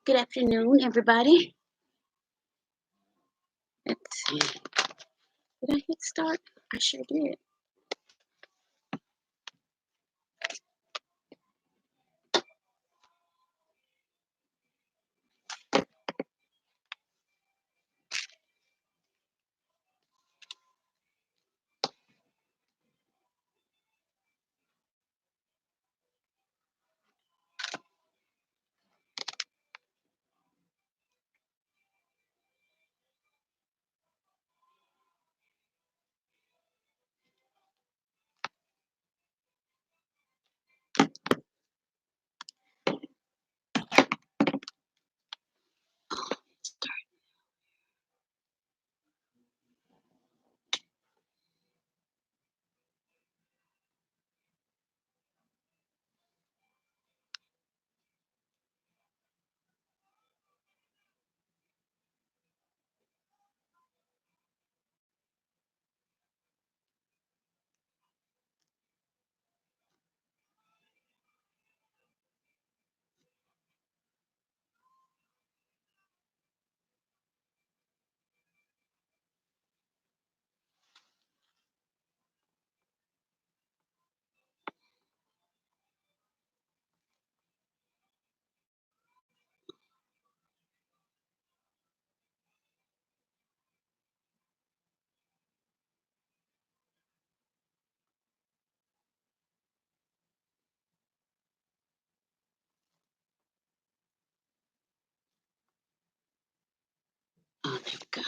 Good afternoon, everybody. Let's see. Did I hit start? I sure did. Oh, there we go.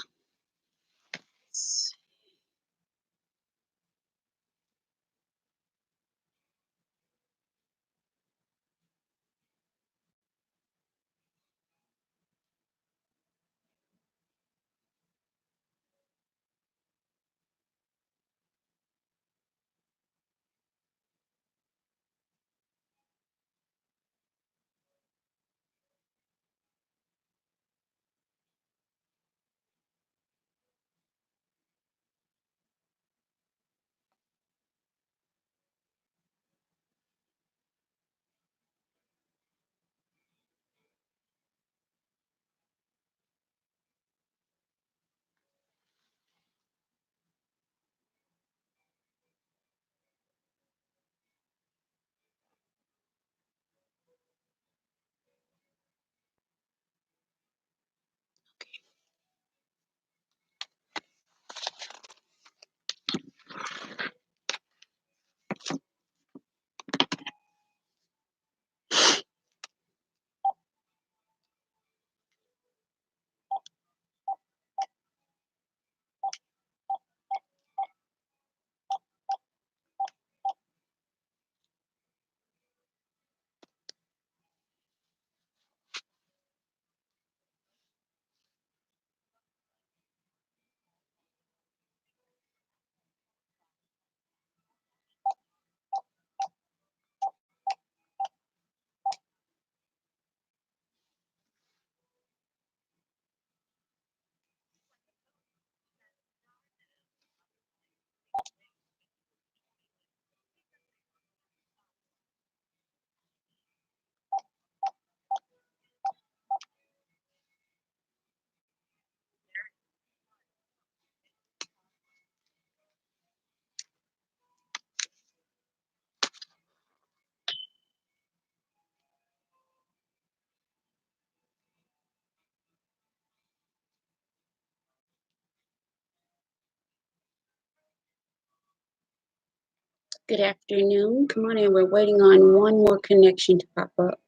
Good afternoon. Come on in. We're waiting on one more connection to pop up.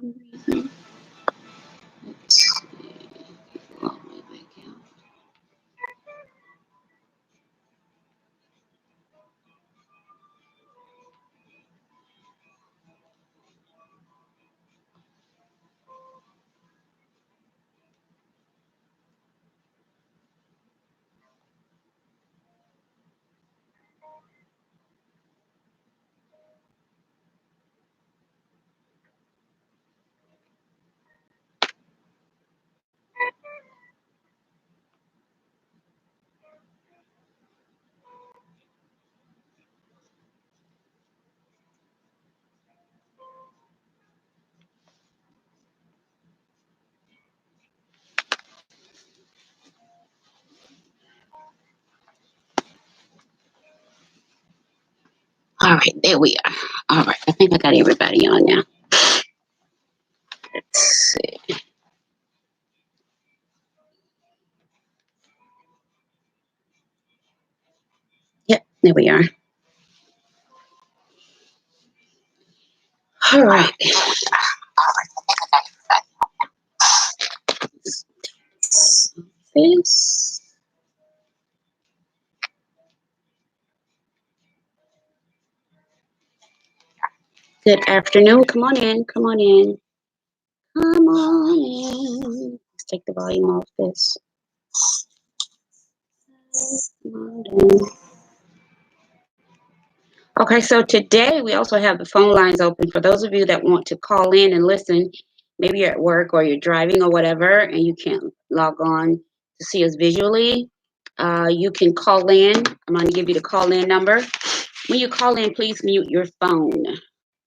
some reason. Let's see. Go all the way back out. All right, there we are. All right, I think I got everybody on now. Let's see. Yep, there we are. All right. This. Good afternoon. Come on in. Come on in. Come on in. Let's take the volume off this. Come on in. Okay, so today we also have the phone lines open for those of you that want to call in and listen. Maybe you're at work or you're driving or whatever, and you can't log on to see us visually. You can call in. I'm going to give you the call in number. When you call in, please mute your phone.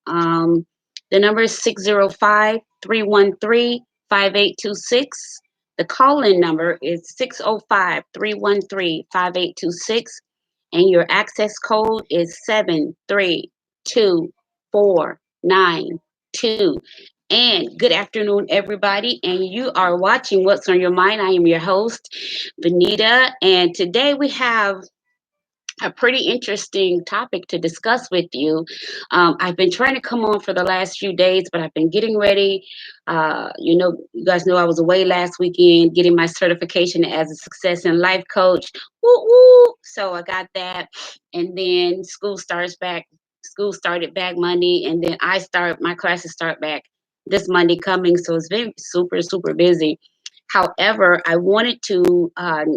The number is 605-313-5826. The call-in number is 605-313-5826. And your access code is 732492. And good afternoon, everybody. And you are watching What's on Your Mind. I am your host, Benita. And today we have a pretty interesting topic to discuss with you. I've been trying to come on for the last few days, but I've been getting ready. You guys know I was away last weekend getting my certification as a success in life coach. Woo woo! So I got that, and then school started back Monday, and then my classes start back this Monday coming. So it's been super, super busy. However, I wanted to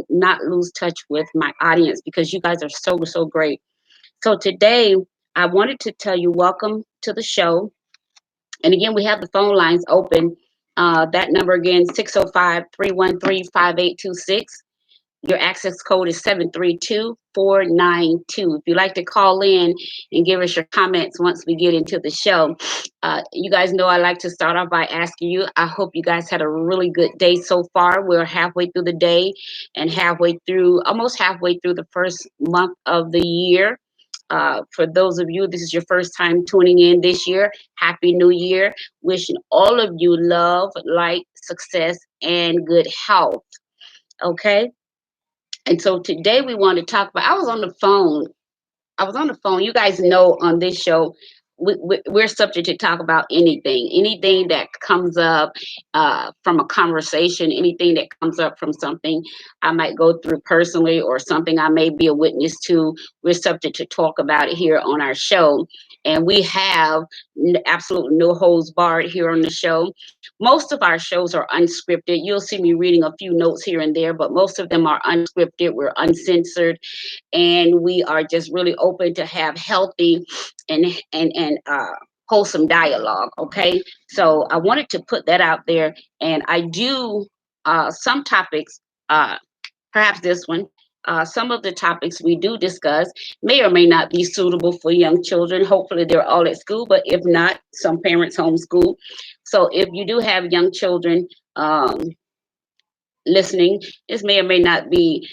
not lose touch with my audience because you guys are so, so great. So today, I wanted to tell you welcome to the show. And again, we have the phone lines open. That number again, 605-313-5826. Your access code is 732492. If you'd like to call in and give us your comments once we get into the show. You guys know I like to start off by asking you, I hope you guys had a really good day so far. We're halfway through the day and almost halfway through the first month of the year. For those of you, this is your first time tuning in this year. Happy New Year. Wishing all of you love, light, success, and good health. Okay? And so today we want to talk about, I was on the phone. You guys know on this show, we're subject to talk about anything that comes up from a conversation, anything that comes up from something I might go through personally or something I may be a witness to. We're subject to talk about it here on our show. And we have absolutely no holds barred here on the show. Most of our shows are unscripted. You'll see me reading a few notes here and there, but most of them are unscripted. We're uncensored, and we are just really open to have healthy and wholesome dialogue. Okay, so I wanted to put that out there, and I do some topics, perhaps this one. Some of the topics we do discuss may or may not be suitable for young children. Hopefully they're all at school, but if not, some parents homeschool. So if you do have young children listening, this may or may not be,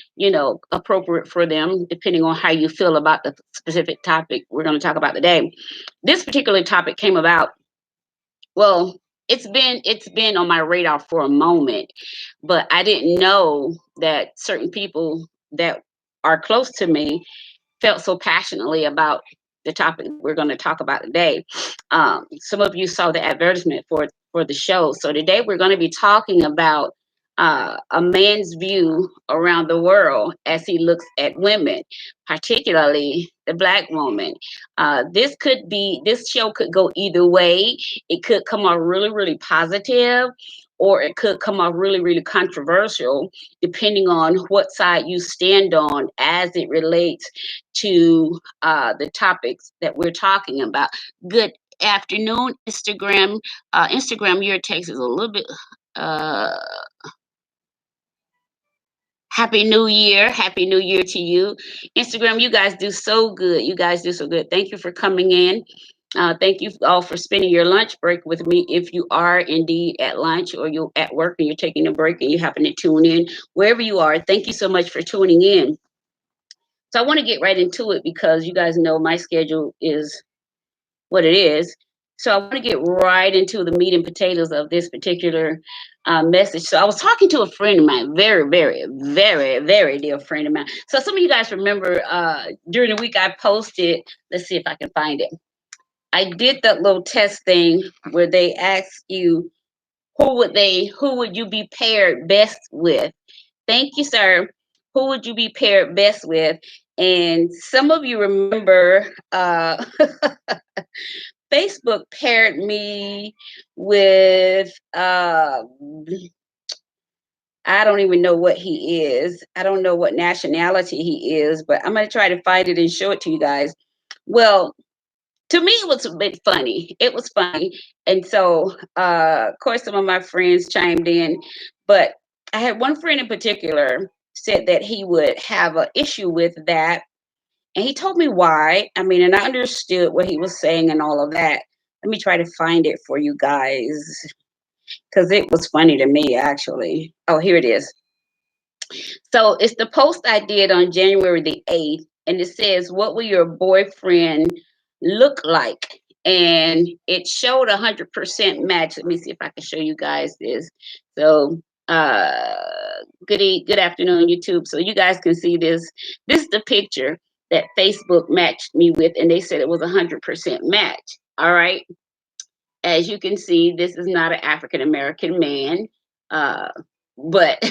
appropriate for them, depending on how you feel about the specific topic we're going to talk about today. This particular topic came about, well, it's been on my radar for a moment, but I didn't know that certain people that are close to me felt so passionately about the topic we're going to talk about today. Some of you saw the advertisement for for the show. So today we're going to be talking about a man's view around the world as he looks at women, particularly the Black woman. This show could go either way. It could come off really, really positive, or it could come off really, really controversial, depending on what side you stand on as it relates to the topics that we're talking about. Good afternoon, Instagram. Instagram, your text is a little bit. Uh, Happy New Year. Happy New Year to you. Instagram, you guys do so good. You guys do so good. Thank you for coming in. Thank you all for spending your lunch break with me. If you are indeed at lunch or you're at work and you're taking a break and you happen to tune in, wherever you are, thank you so much for tuning in. So I want to get right into it because you guys know my schedule is what it is. So I want to get right into the meat and potatoes of this particular message. So I was talking to a friend of mine, very, very, very, very dear friend of mine. So some of you guys remember during the week I posted, let's see if I can find it. I did that little test thing where they ask you who would you be paired best with? Thank you, sir. Who would you be paired best with? And some of you remember Facebook paired me with I don't even know what he is. I don't know what nationality he is, but I'm gonna try to find it and show it to you guys. Well, to me it was a bit funny. It was funny. And so of course some of my friends chimed in, but I had one friend in particular said that he would have an issue with that. And he told me why. I mean, and I understood what he was saying and all of that. Let me try to find it for you guys because it was funny to me, actually. Oh, here it is. So it's the post I did on January the 8th, and it says, "What will your boyfriend look like?" And it showed 100% match. Let me see if I can show you guys this. So, good afternoon, YouTube. So you guys can see this. This is the picture that Facebook matched me with, and they said it was 100% match. All right. As you can see, this is not an African American man. Uh, but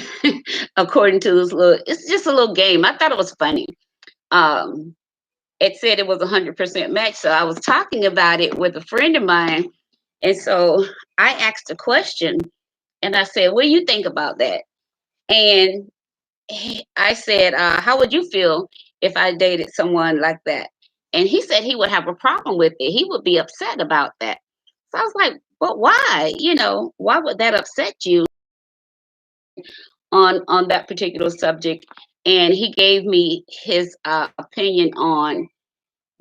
according to this little, it's just a little game. I thought it was funny. Um, it said it was 100% match. So I was talking about it with a friend of mine. And so I asked a question and I said, "What do you think about that?" And I said, "How would you feel if I dated someone like that?" And he said he would have a problem with it. He would be upset about that. So I was like, "But why? Why would that upset you on that particular subject?" And he gave me his opinion on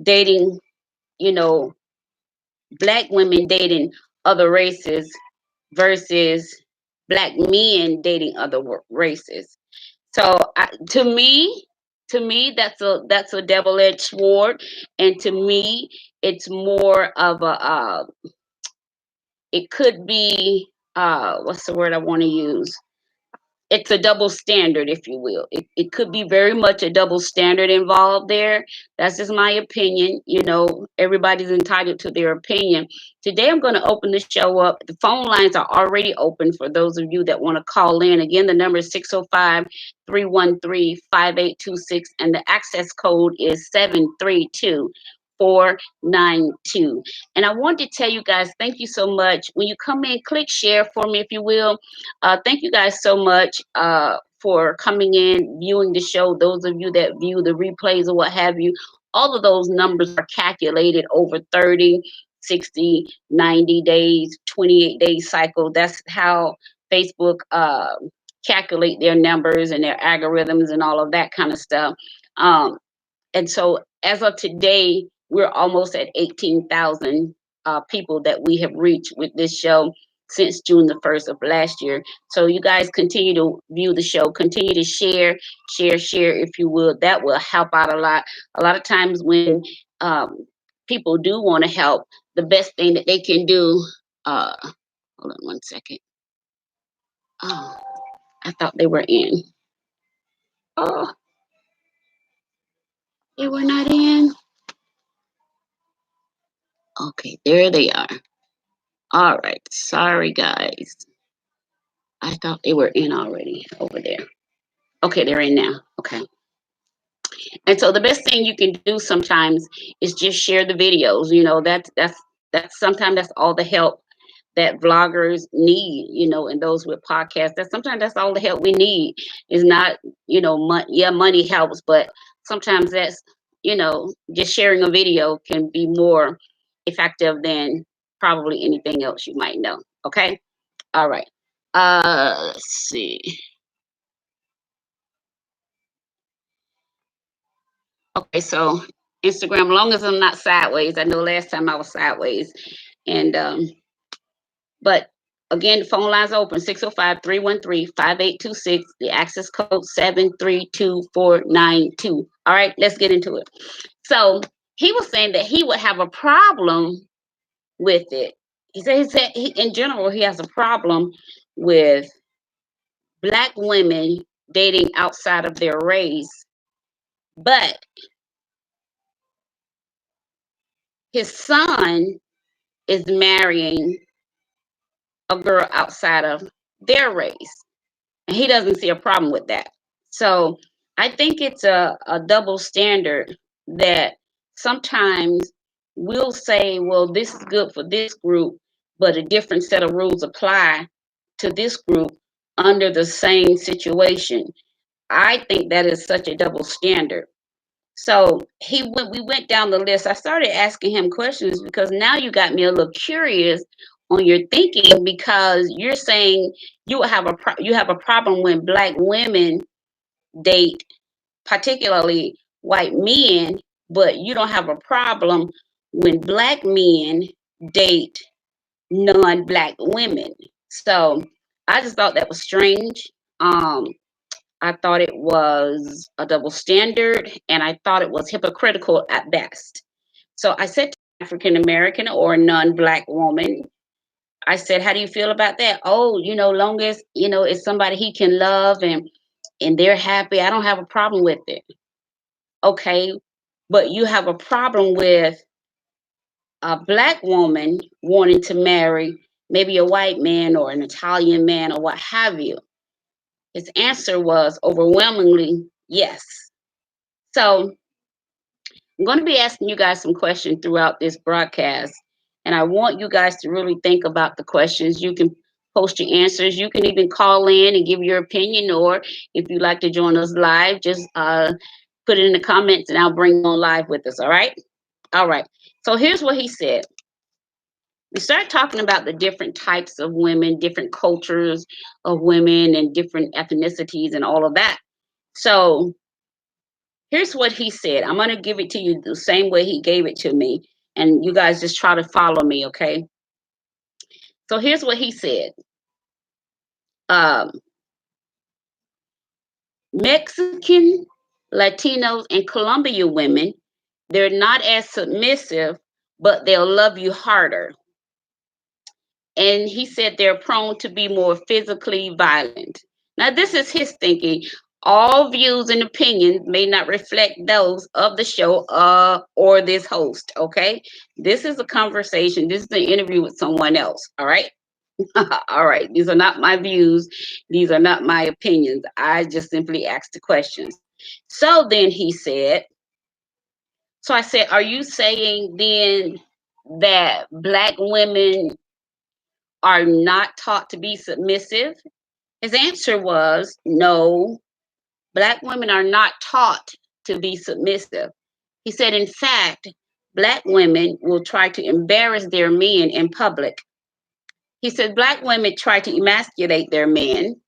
dating, you know, Black women dating other races versus Black men dating other races. So to me, that's a double-edged sword, and to me, it's more of a. It could be what's the word I want to use? It's a double standard, if you will. It could be very much a double standard involved there. That's just my opinion. Everybody's entitled to their opinion. Today, I'm going to open the show up. The phone lines are already open for those of you that want to call in. Again, the number is 605-313-5826, and the access code is 732-492. And I want to tell you guys, thank you so much. When you come in, click share for me, if you will. Thank you guys so much for coming in, viewing the show. Those of you that view the replays or what have you, all of those numbers are calculated over 30, 60, 90 days, 28 days cycle. That's how Facebook calculate their numbers and their algorithms and all of that kind of stuff. And so as of today, we're almost at 18,000 people that we have reached with this show since June the 1st of last year. So you guys continue to view the show, continue to share, if you will. That will help out a lot. A lot of times when people do want to help, the best thing that they can do, hold on one second. Oh, I thought they were in. Oh, they were not in. Okay, there they are. All right. Sorry, guys. I thought they were in already over there. Okay, they're in now. Okay. And so the best thing you can do sometimes is just share the videos. You know, that's sometimes that's all the help that vloggers need, you know, and those with podcasts. That sometimes that's all the help we need. Is not, you know, yeah, money helps, but sometimes that's, you know, just sharing a video can be more effective than probably anything else you might know. Okay. All right. Let's see. Okay, so Instagram, long as I'm not sideways. I know last time I was sideways. And but again, the phone line's open 605-313-5826. The access code 732-492. All right, let's get into it. So he was saying that he would have a problem with it. In general, he has a problem with Black women dating outside of their race, but his son is marrying a girl outside of their race. And he doesn't see a problem with that. So I think it's a double standard that sometimes we'll say, well, this is good for this group, but a different set of rules apply to this group under the same situation. I think that is such a double standard. So we went down the list. I started asking him questions because now you got me a little curious on your thinking, because you're saying you have a problem when Black women date, particularly white men, but you don't have a problem when Black men date non-Black women. So I just thought that was strange. I thought it was a double standard, and I thought it was hypocritical at best. So I said to African American or non-Black woman, I said, how do you feel about that? Oh, you know, long as, you know, it's somebody he can love and they're happy, I don't have a problem with it. Okay, but you have a problem with a Black woman wanting to marry maybe a white man or an Italian man or what have you. His answer was overwhelmingly yes. So I'm going to be asking you guys some questions throughout this broadcast, and I want you guys to really think about the questions. You can post your answers. You can even call in and give your opinion, or if you'd like to join us live, just put it in the comments and I'll bring you on live with us. All right? All right. So here's what he said. We start talking about the different types of women, different cultures of women, and different ethnicities and all of that. So here's what he said. I'm going to give it to you the same way he gave it to me. And you guys just try to follow me, okay? So here's what he said. Mexican, Latinos, and Colombian women, they're not as submissive, but they'll love you harder. And he said they're prone to be more physically violent. Now, this is his thinking. All views and opinions may not reflect those of the show or this host, okay? This is a conversation. This is an interview with someone else, all right? All right. These are not my views. These are not my opinions. I just simply asked the questions. So then he said, so I said, are you saying then that Black women are not taught to be submissive? His answer was no, Black women are not taught to be submissive. He said, in fact, Black women will try to embarrass their men in public. He said, Black women try to emasculate their men.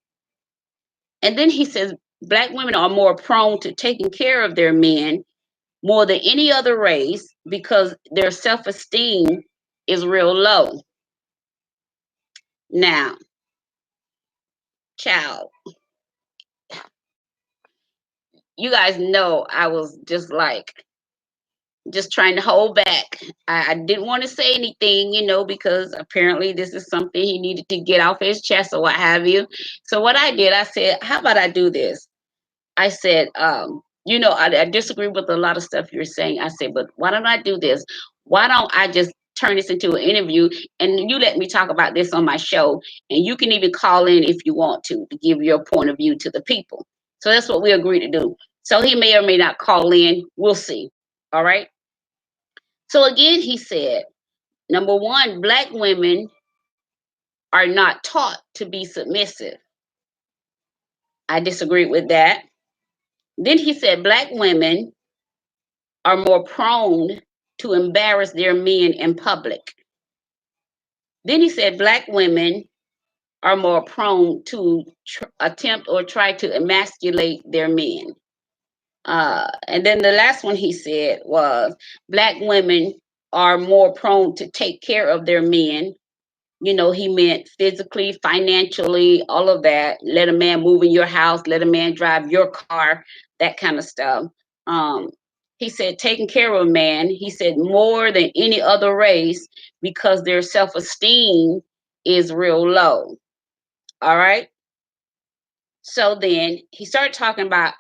And then he says, Black women are more prone to taking care of their men more than any other race because their self-esteem is real low. Now, child, you guys know I was just trying to hold back. I didn't want to say anything, you know, because apparently this is something he needed to get off his chest or what have you. So what I did, I said, how about I do this? I said, you know, I disagree with a lot of stuff you're saying. I said, but why don't I do this? Why don't I just turn this into an interview, and you let me talk about this on my show, and you can even call in if you want to give your point of view to the people. So that's what we agreed to do. So he may or may not call in. We'll see. All right. So again, he said, number one, Black women are not taught to be submissive. I disagree with that. Then he said, Black women are more prone to embarrass their men in public. Then he said, Black women are more prone to attempt or try to emasculate their men. And then the last one he said was, Black women are more prone to take care of their men. You know, he meant physically, financially, all of that. Let a man move in your house, let a man drive your car, that kind of stuff. He said taking care of a man, he said more than any other race, because their self-esteem is real low. All right. So then he started talking about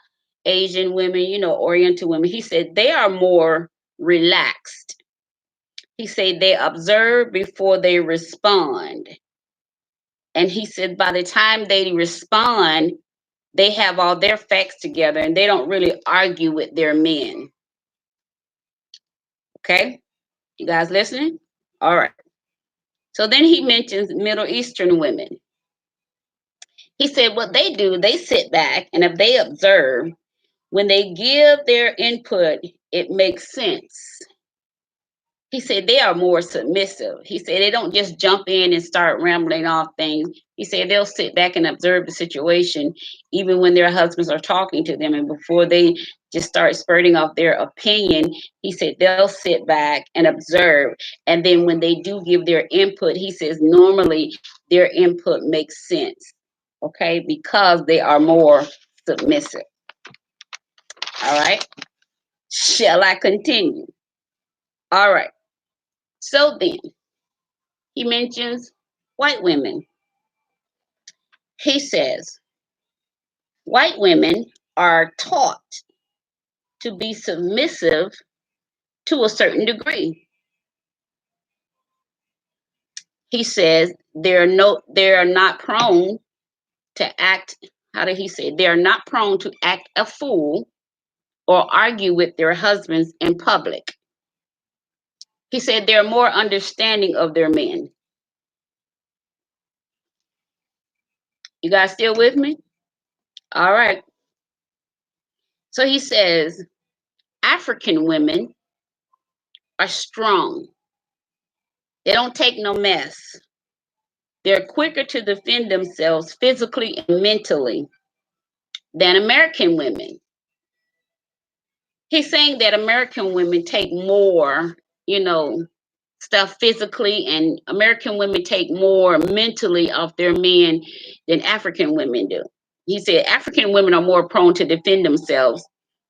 Asian women, you know, Oriental women. He said they are more relaxed. He said they observe before they respond. And he said by the time they respond, they have all their facts together and they don't really argue with their men. Okay? You guys listening? All right. So then he mentions Middle Eastern women. He said what they do, they sit back and if they observe, when they give their input, it makes sense. He said they are more submissive. He said they don't just jump in and start rambling off things. He said they'll sit back and observe the situation, even when their husbands are talking to them. And before they just start spurting off their opinion, he said they'll sit back and observe. And then when they do give their input, he says normally their input makes sense, okay, because they are more submissive. All right. Shall I continue? All right. So then, he mentions white women. He says, white women are taught to be submissive to a certain degree. He says they are not prone to act, how did he say? They are not prone to act a fool or argue with their husbands in public. He said they're more understanding of their men. You guys still with me? All right. So he says African women are strong. They don't take no mess. They're quicker to defend themselves physically and mentally than American women. He's saying that American women take more, you know, stuff physically, and American women take more mentally off their men than African women do. He said African women are more prone to defend themselves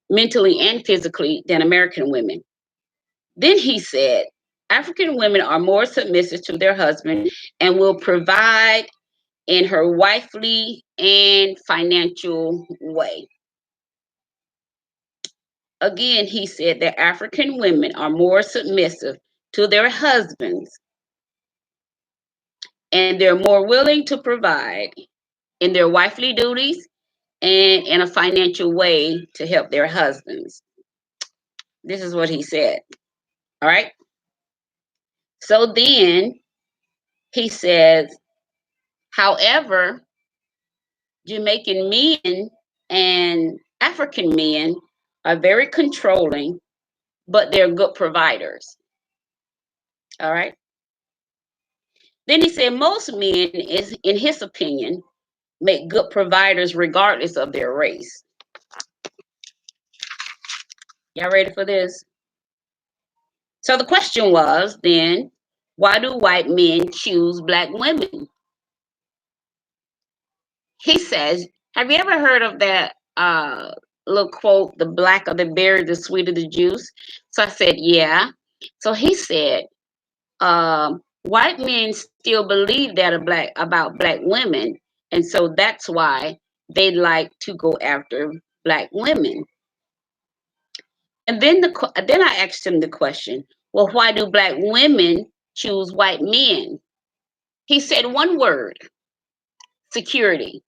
mentally and physically than American women. Then he said African women are more submissive to their husband and will provide in her wifely and financial way. Again, he said that African women are more submissive to their husbands and they're more willing to provide in their wifely duties and in a financial way to help their husbands. This is what he said. All right. So then he says, however, Jamaican men and African men are very controlling, but they're good providers. All right. Then he said most men, is, in his opinion, make good providers regardless of their race. Y'all ready for this? So the question was then, why do white men choose Black women? He says, have you ever heard of that little quote, the blacker the berry, the sweeter the juice? So I said, yeah. So he said, white men still believe that about Black women. And so that's why they like to go after Black women. And then I asked him the question, well, why do Black women choose white men? He said one word: security.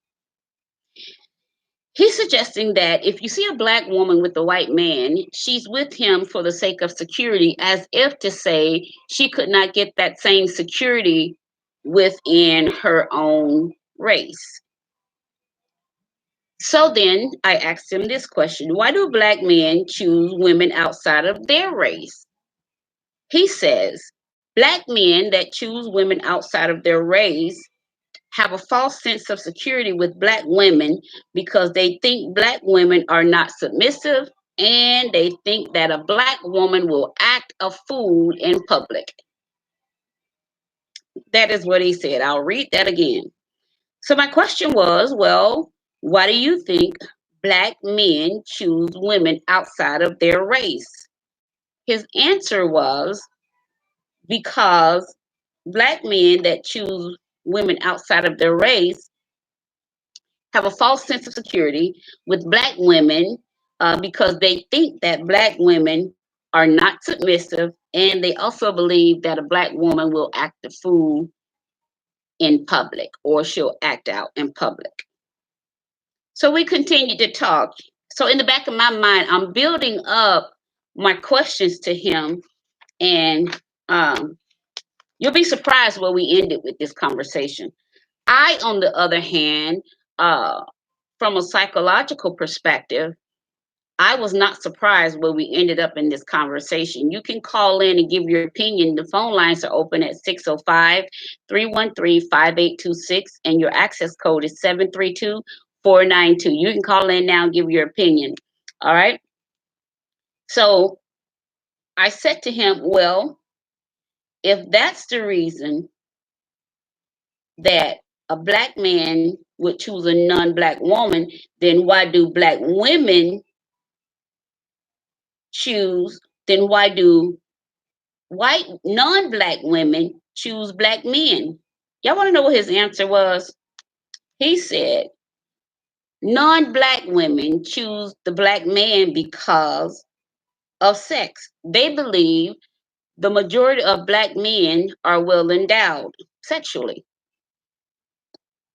He's suggesting that if you see a black woman with a white man, she's with him for the sake of security, as if to say she could not get that same security within her own race. So then I asked him this question: why do black men choose women outside of their race? He says, black men that choose women outside of their race have a false sense of security with black women because they think black women are not submissive, and they think that a black woman will act a fool in public. That is what he said. I'll read that again. So my question was, well, why do you think black men choose women outside of their race? His answer was, because black men that choose women outside of their race have a false sense of security with black women because they think that black women are not submissive, and they also believe that a black woman will act a fool in public, or she'll act out in public. So we continued to talk. So in the back of my mind, I'm building up my questions to him, and you'll be surprised where we ended with this conversation. I, on the other hand, from a psychological perspective, I was not surprised where we ended up in this conversation. You can call in and give your opinion. The phone lines are open at 605-313-5826, and your access code is 732-492. You can call in now and give your opinion. All right. So I said to him, well, if that's the reason that a black man would choose a non-black woman, then why do black women choose, then why do white non-black women choose black men? Y'all want to know what his answer was? He said, non-black women choose the black man because of sex. They believe the majority of black men are well endowed sexually.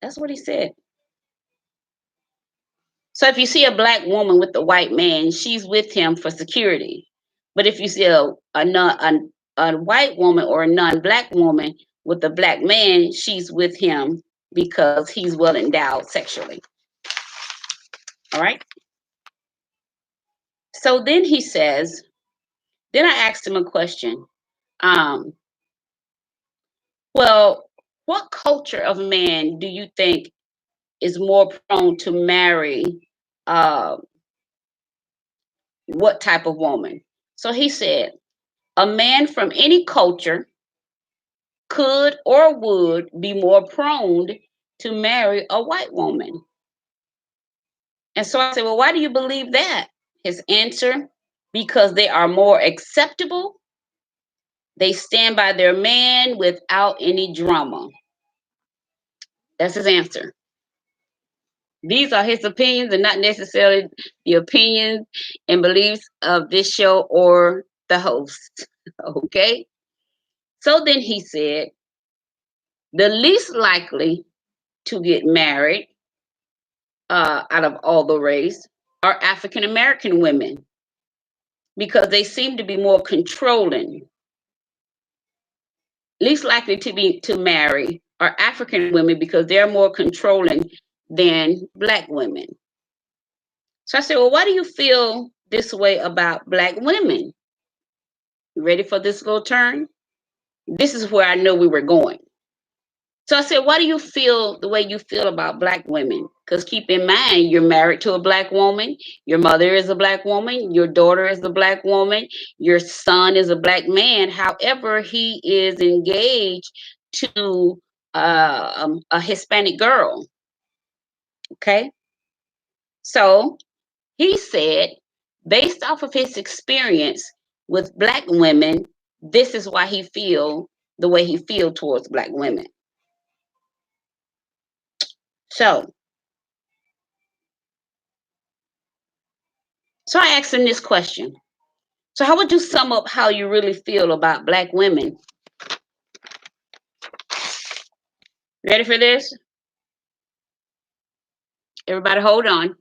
That's what he said. So if you see a black woman with a white man, she's with him for security. But if you see a white woman or a non-black woman with a black man, she's with him because he's well endowed sexually. All right. So then he says, then I asked him a question. Well, what culture of man do you think is more prone to marry uh, what type of woman? So he said, a man from any culture could or would be more prone to marry a white woman. And so I said, well, why do you believe that? His answer, because they are more acceptable. They stand by their man without any drama. That's his answer. These are his opinions and not necessarily the opinions and beliefs of this show or the host. Okay? So then he said, the least likely to get married out of all the race are African American women, because they seem to be more controlling. Least likely to marry are African women because they're more controlling than black women. So I said, well, why do you feel this way about black women? You ready for this little turn? This is where I know we were going. So I said, why do you feel the way you feel about black women? Because keep in mind, you're married to a black woman. Your mother is a black woman. Your daughter is a black woman. Your son is a black man. However, he is engaged to a Hispanic girl. Okay. So he said, based off of his experience with black women, this is why he feel the way he feel towards black women. So I asked him this question. So how would you sum up how you really feel about black women? Ready for this? Everybody hold on.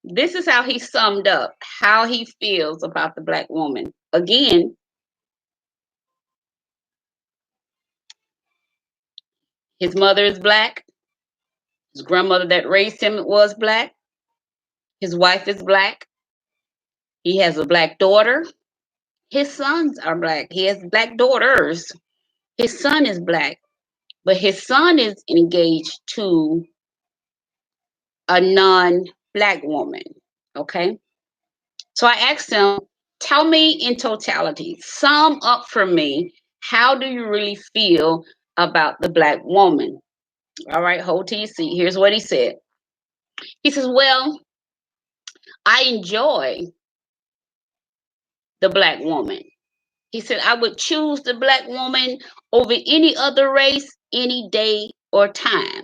This is how he summed up how he feels about the black woman. Again, his mother is black. His grandmother that raised him was black. His wife is black. He has a black daughter. His sons are black. He has black daughters. His son is black, but his son is engaged to a non-black woman. Okay. So I asked him, tell me in totality, sum up for me, how do you really feel about the black woman? All right, hold to your seat. Here's what he said. He says, well, I enjoy the black woman. He said, I would choose the black woman over any other race any day or time.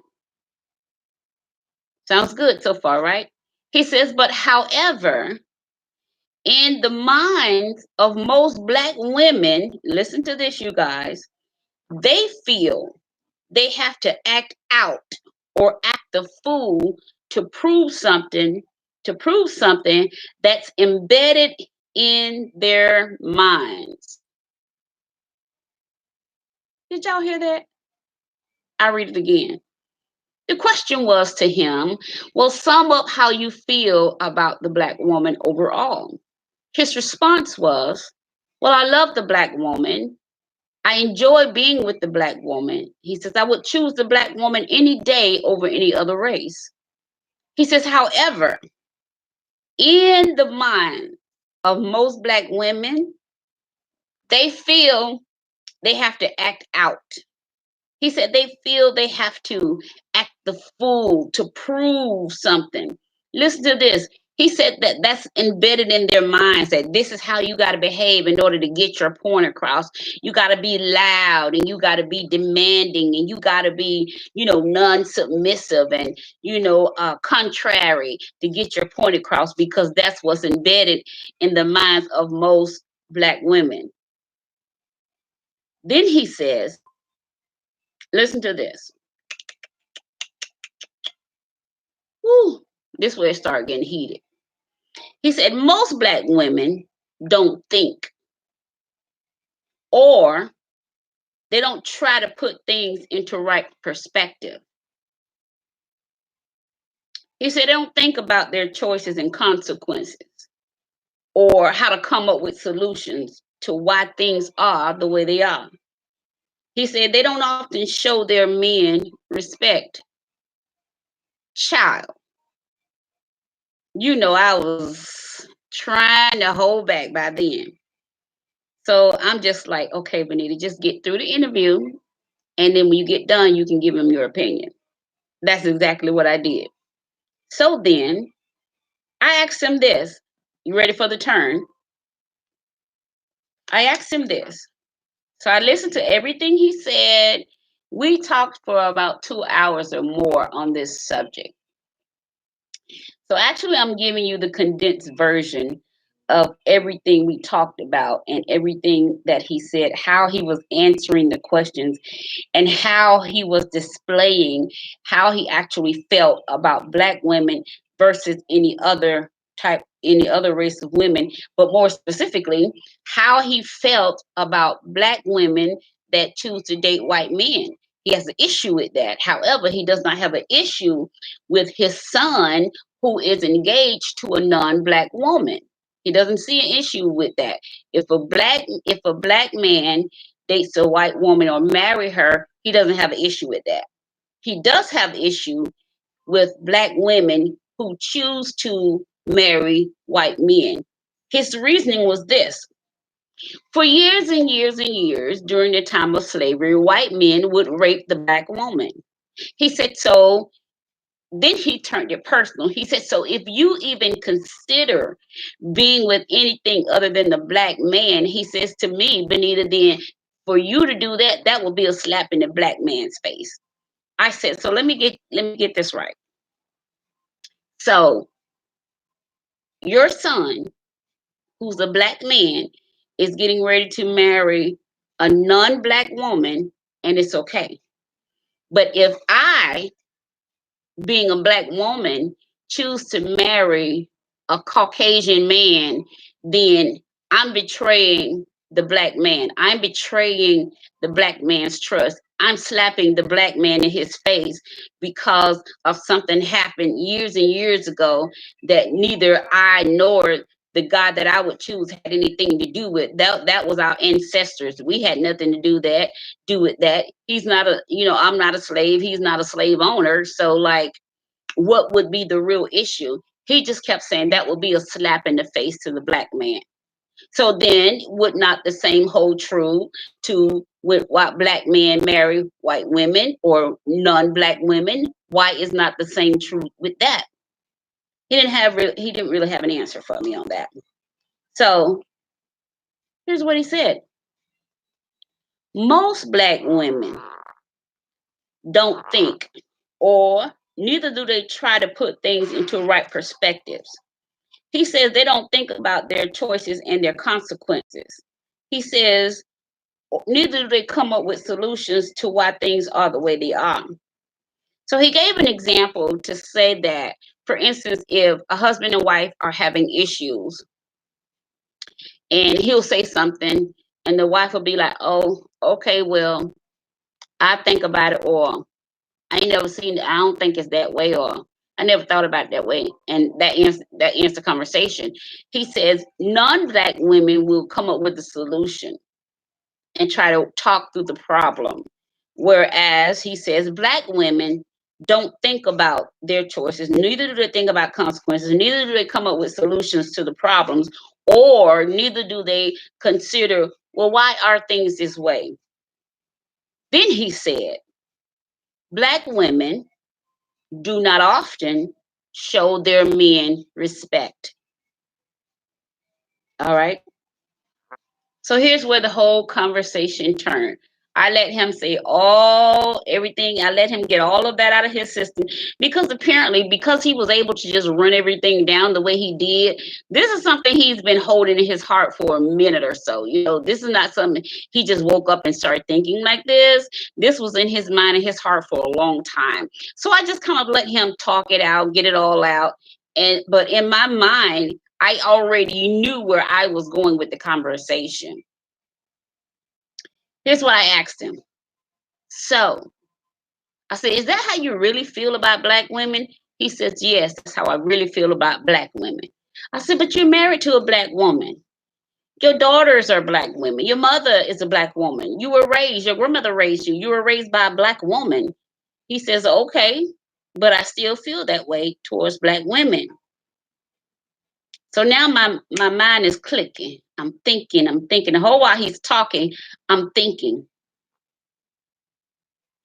Sounds good so far, right? He says, but however, in the minds of most black women, listen to this, you guys, they feel they have to act out or act the fool to prove something that's embedded in their minds. Did y'all hear that? I read it again. The question was to him, well, sum up how you feel about the black woman overall. His response was, well, I love the black woman. I enjoy being with the black woman. He says, I would choose the black woman any day over any other race. He says, however, in the mind of most black women, they feel they have to act out. He said they feel they have to act the fool to prove something. Listen to this. He said that that's embedded in their minds that this is how you got to behave in order to get your point across. You got to be loud and you got to be demanding and you got to be, non-submissive and, contrary to get your point across because that's what's embedded in the minds of most black women. Then he says, listen to this. Woo, this is where it started getting heated. He said, most black women don't think or they don't try to put things into right perspective. He said they don't think about their choices and consequences or how to come up with solutions to why things are the way they are. He said they don't often show their men respect. Child, I was trying to hold back by then. So I'm just like, okay, Benita, just get through the interview. And then when you get done, you can give him your opinion. That's exactly what I did. So then I asked him this. You ready for the turn? I asked him this. So I listened to everything he said. We talked for about 2 hours or more on this subject. So actually, I'm giving you the condensed version of everything we talked about and everything that he said, how he was answering the questions and how he was displaying how he actually felt about black women versus any other race of women, but more specifically, how he felt about black women that choose to date white men. He has an issue with that. However, he does not have an issue with his son who is engaged to a non-black woman. He doesn't see an issue with that. If a black man dates a white woman or marry her, he doesn't have an issue with that. He does have issue with black women who choose to marry white men. His reasoning was this. For years and years and years, during the time of slavery, white men would rape the black woman. He said, so then he turned it personal. He said, so if you even consider being with anything other than the black man, he says to me, Benita, then for you to do that, that will be a slap in the black man's face. I said, so let me get this right. So your son, who's a black man, is getting ready to marry a non-black woman, and it's okay. But if I, being a black woman, choose to marry a Caucasian man, then I'm betraying the black man. I'm betraying the black man's trust. I'm slapping the black man in his face because of something happened years and years ago that neither I nor the God that I would choose had anything to do with. That was our ancestors. We had nothing to do with that. He's not a, I'm not a slave. He's not a slave owner. So like, what would be the real issue? He just kept saying that would be a slap in the face to the black man. So then, would not the same hold true to with white black men marry white women or non-black women? Why is not the same true with that? He didn't really have an answer for me on that. So here's what he said: most black women don't think, or neither do they try to put things into right perspectives. He says they don't think about their choices and their consequences. He says neither do they come up with solutions to why things are the way they are. So he gave an example to say that, for instance, if a husband and wife are having issues and he'll say something and the wife will be like, oh, okay, well, I think about it, or I ain't never seen it. I don't think it's that way, or I never thought about it that way. And that ends the conversation. He says non-black women will come up with a solution and try to talk through the problem. Whereas he says black women don't think about their choices, neither do they think about consequences, neither do they come up with solutions to the problems, or neither do they consider, well, why are things this way? Then he said, black women do not often show their men respect. All right. So here's where the whole conversation turned. I let him say everything. I let him get all of that out of his system because apparently, because he was able to just run everything down the way he did, this is something he's been holding in his heart for a minute or so. This is not something he just woke up and started thinking like this. This was in his mind and his heart for a long time. So I just kind of let him talk it out, get it all out. But in my mind, I already knew where I was going with the conversation. Here's what I asked him. So I said, is that how you really feel about black women? He says, yes, that's how I really feel about black women. I said, but you're married to a black woman. Your daughters are black women. Your mother is a black woman. You were raised, your grandmother raised you. You were raised by a black woman. He says, okay, but I still feel that way towards black women. So now my mind is clicking. I'm thinking. The whole while he's talking, I'm thinking.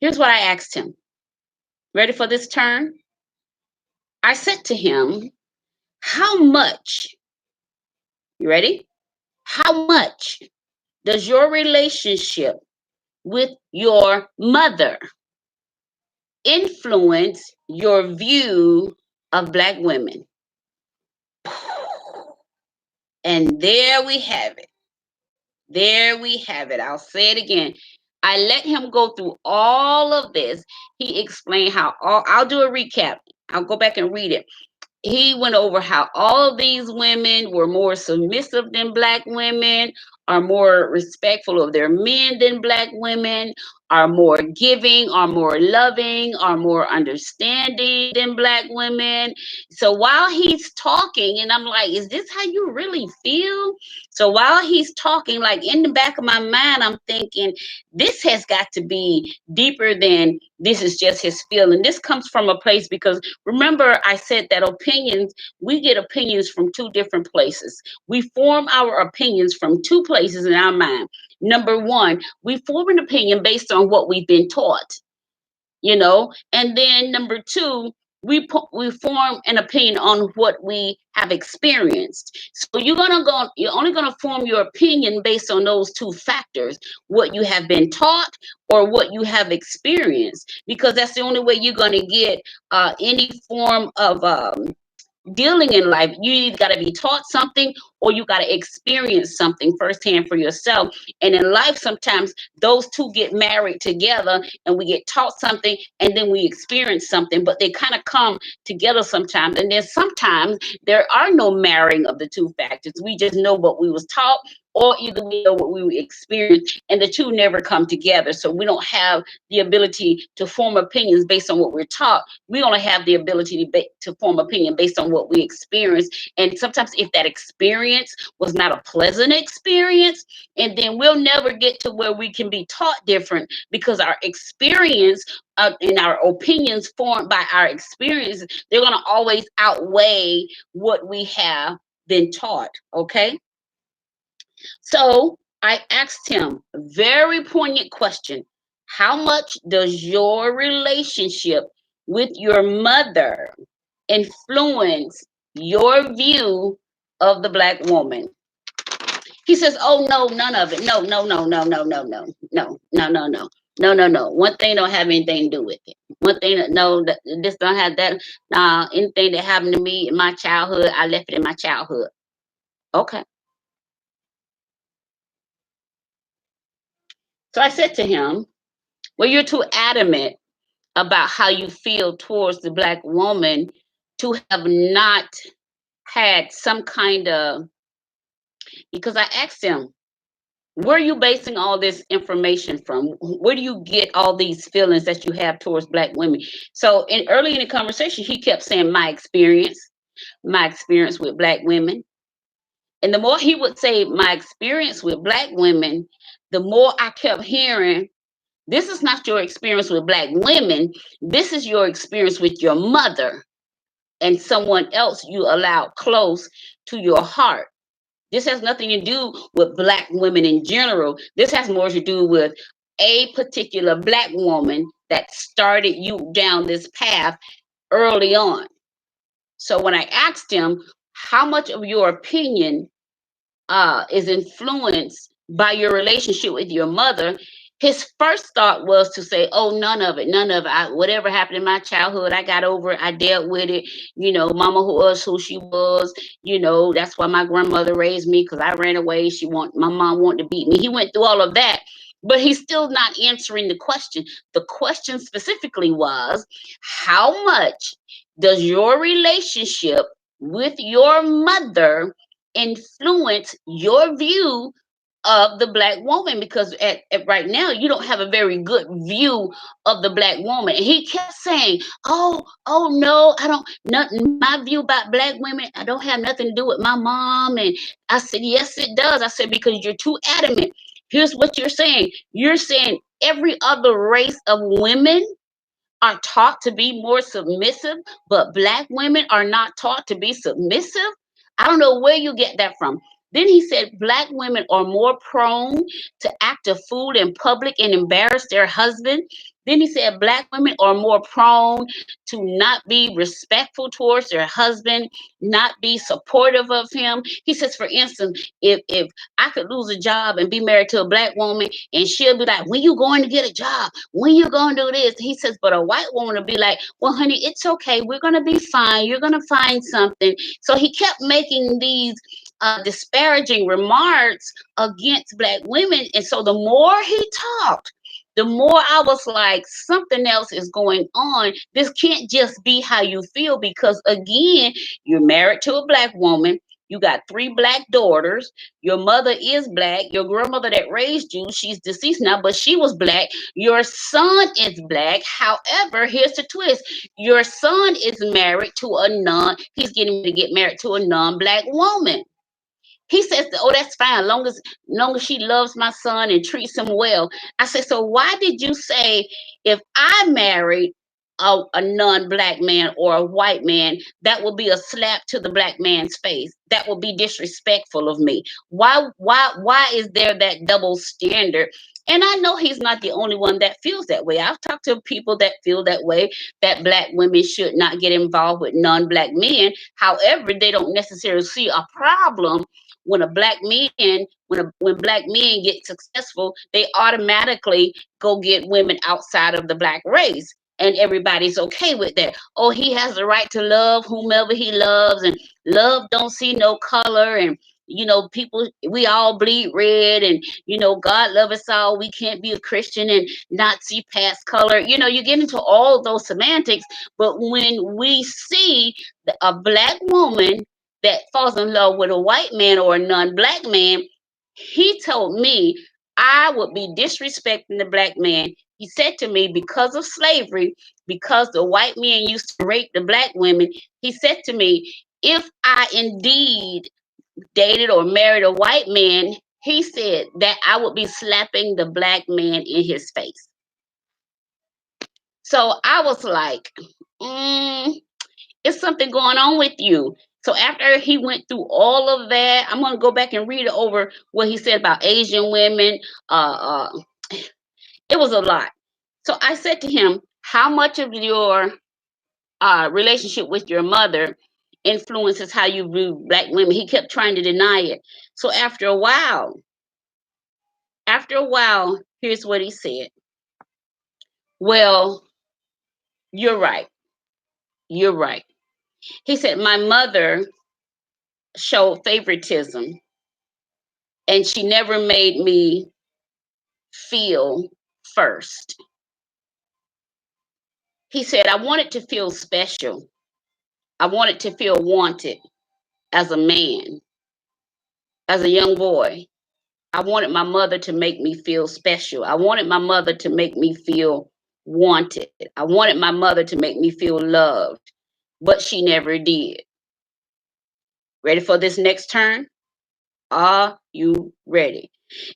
Here's what I asked him. Ready for this turn? I said to him, how much, you ready? How much does your relationship with your mother influence your view of black women? And there we have it. There we have it. I'll say it again. I let him go through all of this. He explained how I'll do a recap. I'll go back and read it. He went over how all of these women were more submissive than black women, are more respectful of their men than black women, are more giving, are more loving, are more understanding than black women. So while he's talking, and I'm like, is this how you really feel? So while he's talking, like in the back of my mind, I'm thinking, this has got to be deeper than this is just his feeling. This comes from a place because remember I said that we get opinions from two different places. We form our opinions from two places in our mind. Number one, we form an opinion based on what we've been taught, and then number two, we form an opinion on what we have experienced. So you're only gonna form your opinion based on those two factors: what you have been taught or what you have experienced, because that's the only way you're gonna get any form of dealing in life. You either got to be taught something or you got to experience something firsthand for yourself. And in life, sometimes those two get married together and we get taught something and then we experience something, but they kind of come together sometimes. And then sometimes there are no marrying of the two factors. We just know what we was taught, or either we know what we experienced, and the two never come together. So we don't have the ability to form opinions based on what we're taught. We only have the ability to form opinion based on what we experience. And sometimes if that experience was not a pleasant experience, and then we'll never get to where we can be taught different, because our experience and our opinions formed by our experience, they're going to always outweigh what we have been taught. Okay. So I asked him a very poignant question. How much does your relationship with your mother influence your view of the Black woman? He says, oh, no, none of it. No, no, no, no, no, no, no, no, no, no, no. No, no, no. One thing don't have anything to do with it. One thing, no, this don't have that. Anything that happened to me in my childhood, I left it in my childhood. Okay. So I said to him, well, you're too adamant about how you feel towards the Black woman to have not had some kind of, because I asked him, where are you basing all this information from? Where do you get all these feelings that you have towards Black women? So early in the conversation, he kept saying my experience with Black women. And the more he would say my experience with Black women, the more I kept hearing, this is not your experience with Black women. This is your experience with your mother and someone else you allowed close to your heart. This has nothing to do with Black women in general. This has more to do with a particular Black woman that started you down this path early on. So when I asked him, how much of your opinion is influenced by your relationship with your mother, his first thought was to say, oh, none of it. Whatever happened in my childhood, I got over it. I dealt with it. Mama who was who she was. That's why my grandmother raised me, because I ran away. My mom wanted to beat me. He went through all of that, but he's still not answering the question. The question specifically was, how much does your relationship with your mother influence your view of the Black woman? Because at right now you don't have a very good view of the Black woman. And he kept saying, oh no, I don't, nothing, my view about Black women, I don't have nothing to do with my mom. And I said, yes it does. I said, because you're too adamant. Here's what you're saying every other race of women are taught to be more submissive, but Black women are not taught to be submissive. I don't know where you get that from. Then he said Black women are more prone to act a fool in public and embarrass their husband. Then he said Black women are more prone to not be respectful towards their husband, not be supportive of him. He says, for instance, if I could lose a job and be married to a Black woman, and she'll be like, when you going to get a job? When you going to do this? He says, but a white woman will be like, well, honey, it's okay. We're going to be fine. You're going to find something. So he kept making these disparaging remarks against Black women. And so the more he talked, the more I was like, something else is going on. This can't just be how you feel, because again, you're married to a Black woman. You got 3 Black daughters. Your mother is Black. Your grandmother that raised you, she's deceased now, but she was Black. Your son is Black. However, here's the twist. Your son is married to he's getting to get married to a non-Black woman. He says, oh, that's fine, long as she loves my son and treats him well. I said, so why did you say if I married a non-Black man or a white man, that will be a slap to the Black man's face? That will be disrespectful of me. Why is there that double standard? And I know he's not the only one that feels that way. I've talked to people that feel that way, that Black women should not get involved with non-Black men. However, they don't necessarily see a problem when Black men get successful, they automatically go get women outside of the Black race. And everybody's okay with that. Oh, he has the right to love whomever he loves, and love don't see no color, and people, we all bleed red, and God love us all. We can't be a Christian and not see past color. You get into all those semantics. But when we see a black woman that falls in love with a white man or a non-black man, he told me I would be disrespecting the black man. He said to me, because of slavery, because the white men used to rape the black women, he said to me, if I indeed dated or married a white man, he said that I would be slapping the black man in his face. So I was like, it's something going on with you. So after he went through all of that, I'm going to go back and read over what he said about Asian women. It was a lot. So I said to him, how much of your relationship with your mother influences how you view black women? He kept trying to deny it. So after a while, here's what he said. Well, you're right. You're right. He said, my mother showed favoritism, and she never made me feel first. He said, I wanted to feel special. I wanted to feel wanted as a man, as a young boy. I wanted my mother to make me feel special. I wanted my mother to make me feel wanted. I wanted my mother to make me feel loved, but she never did. Ready for this next turn? Are you ready?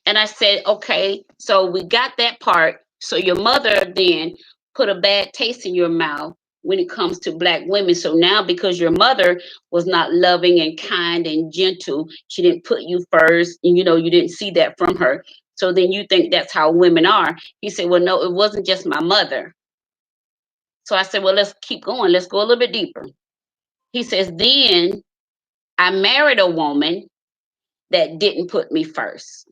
And I said, okay, so we got that part. So your mother then put a bad taste in your mouth when it comes to black women. So now, because your mother was not loving and kind and gentle, she didn't put you first, and you didn't see that from her. So then you think that's how women are. He said, well, no, it wasn't just my mother. So I said, well, let's keep going. Let's go a little bit deeper. He says, then I married a woman that didn't put me first.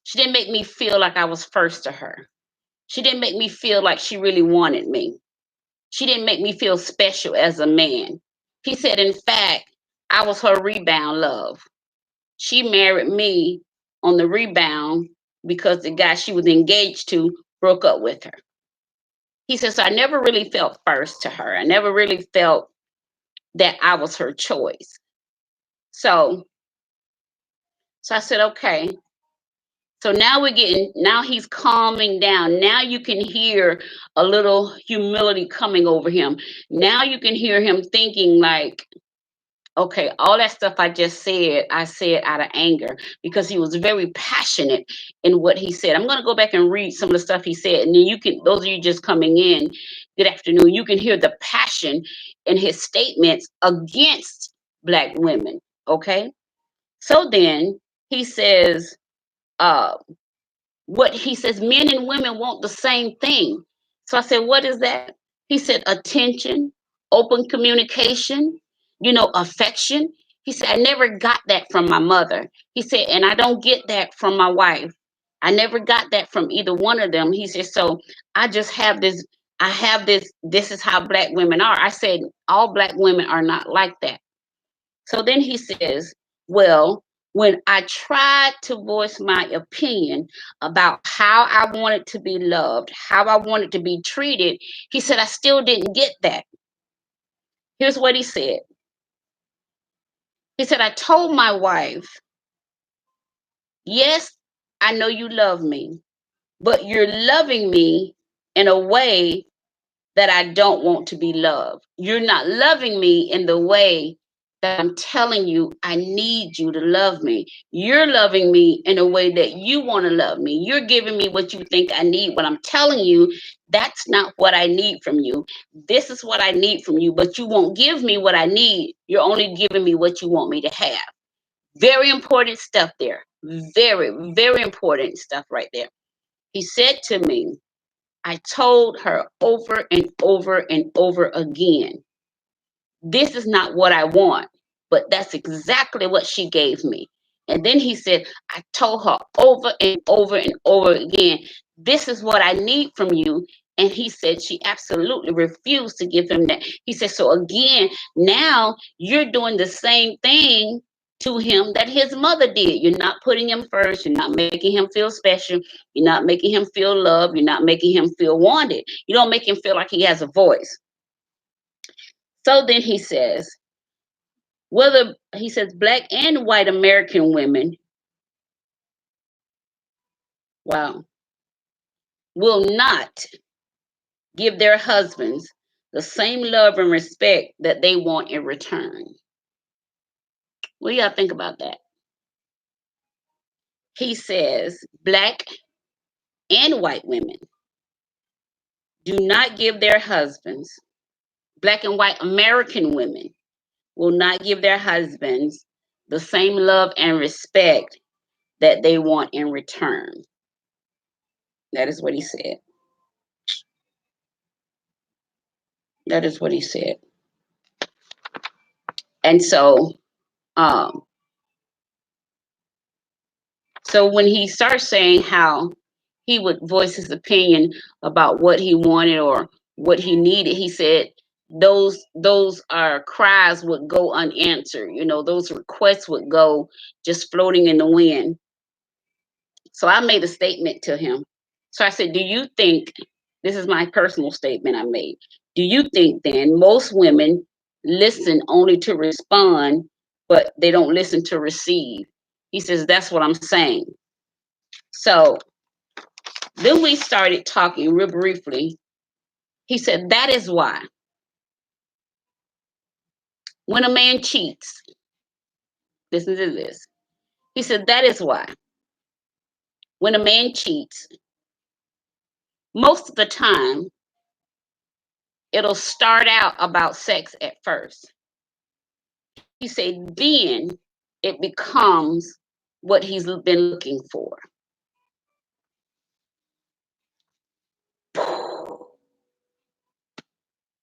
She didn't make me feel like I was first to her. She didn't make me feel like she really wanted me. She didn't make me feel special as a man. He said, in fact, I was her rebound love. She married me on the rebound because the guy she was engaged to broke up with her. He said, so I never really felt first to her. I never really felt that I was her choice. So I said, okay. So now now he's calming down. Now you can hear a little humility coming over him. Now you can hear him thinking like, okay, all that stuff I just said, I said out of anger, because he was very passionate in what he said. I'm going to go back and read some of the stuff he said. And then those of you just coming in, good afternoon, you can hear the passion in his statements against black women. Okay. So then he says, what he says, men and women want the same thing. So I said, what is that? He said, attention, open communication, affection. He said, I never got that from my mother. He said, and I don't get that from my wife. I never got that from either one of them. He said, so I just have this, this is how black women are. I said, all black women are not like that. So then he says, well, when I tried to voice my opinion about how I wanted to be loved, how I wanted to be treated, he said, I still didn't get that. Here's what he said. He said, I told my wife, yes, I know you love me, but you're loving me in a way that I don't want to be loved. You're not loving me in the way that I'm telling you I need you to love me. You're loving me in a way that you want to love me. You're giving me what you think I need. When I'm telling you, that's not what I need from you. This is what I need from you, but you won't give me what I need. You're only giving me what you want me to have. Very important stuff there. Very, very important stuff right there. He said to me, I told her over and over and over again, this is not what I want, but that's exactly what she gave me. And then he said, I told her over and over and over again, this is what I need from you. And he said she absolutely refused to give him that. He said, so again, now you're doing the same thing to him that his mother did. You're not putting him first. You're not making him feel special. You're not making him feel loved. You're not making him feel wanted. You don't make him feel like he has a voice. So then he says, black and white American women, wow, will not give their husbands the same love and respect that they want in return. What do y'all think about that? He says black and white women do not give their husbands, black and white American women will not give their husbands the same love and respect that they want in return. That is what he said. That is what he said. And so when he starts saying how he would voice his opinion about what he wanted or what he needed, he said those cries would go unanswered. You know, those requests would go just floating in the wind. So I made a statement to him. So I said, do you think, this is my personal statement I made, do you think then most women listen only to respond, but they don't listen to receive? He says, that's what I'm saying. So then we started talking real briefly. He said, that is why when a man cheats, listen to this. He said, that is why when a man cheats, most of the time, it'll start out about sex at first. He said, then it becomes what he's been looking for.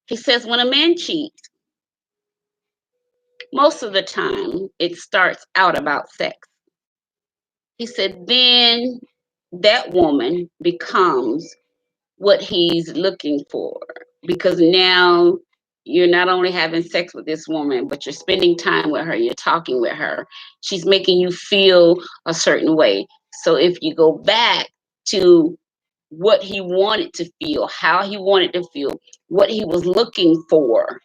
He says, when a man cheats, most of the time it starts out about sex. He said, then that woman becomes what he's looking for, because now you're not only having sex with this woman, but you're spending time with her, you're talking with her. She's making you feel a certain way. So if you go back to what he wanted to feel, how he wanted to feel, what he was looking for,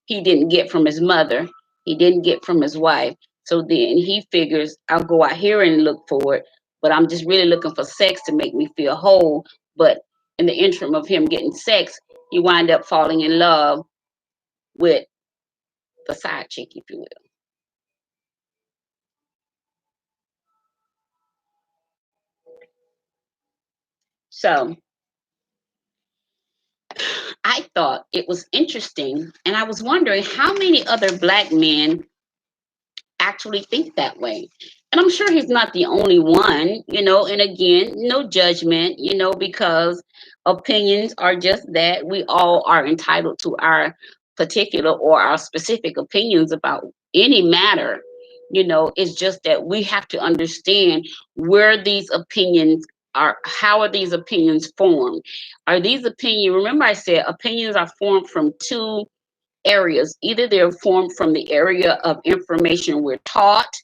he didn't get from his mother, he didn't get from his wife. So then he figures, I'll go out here and look for it, but I'm just really looking for sex to make me feel whole. But in the interim of him getting sex, he wind up falling in love with the side chick, if you will. So I thought it was interesting, and I was wondering how many other black men actually think that way. And I'm sure he's not the only one, you know, and again, no judgment, you know, because opinions are just that. We all are entitled to our particular or our specific opinions about any matter. You know, it's just that we have to understand where these opinions are, how are these opinions formed? Are these opinions, remember I said opinions are formed from two areas. Either they're formed from the area of information we're taught,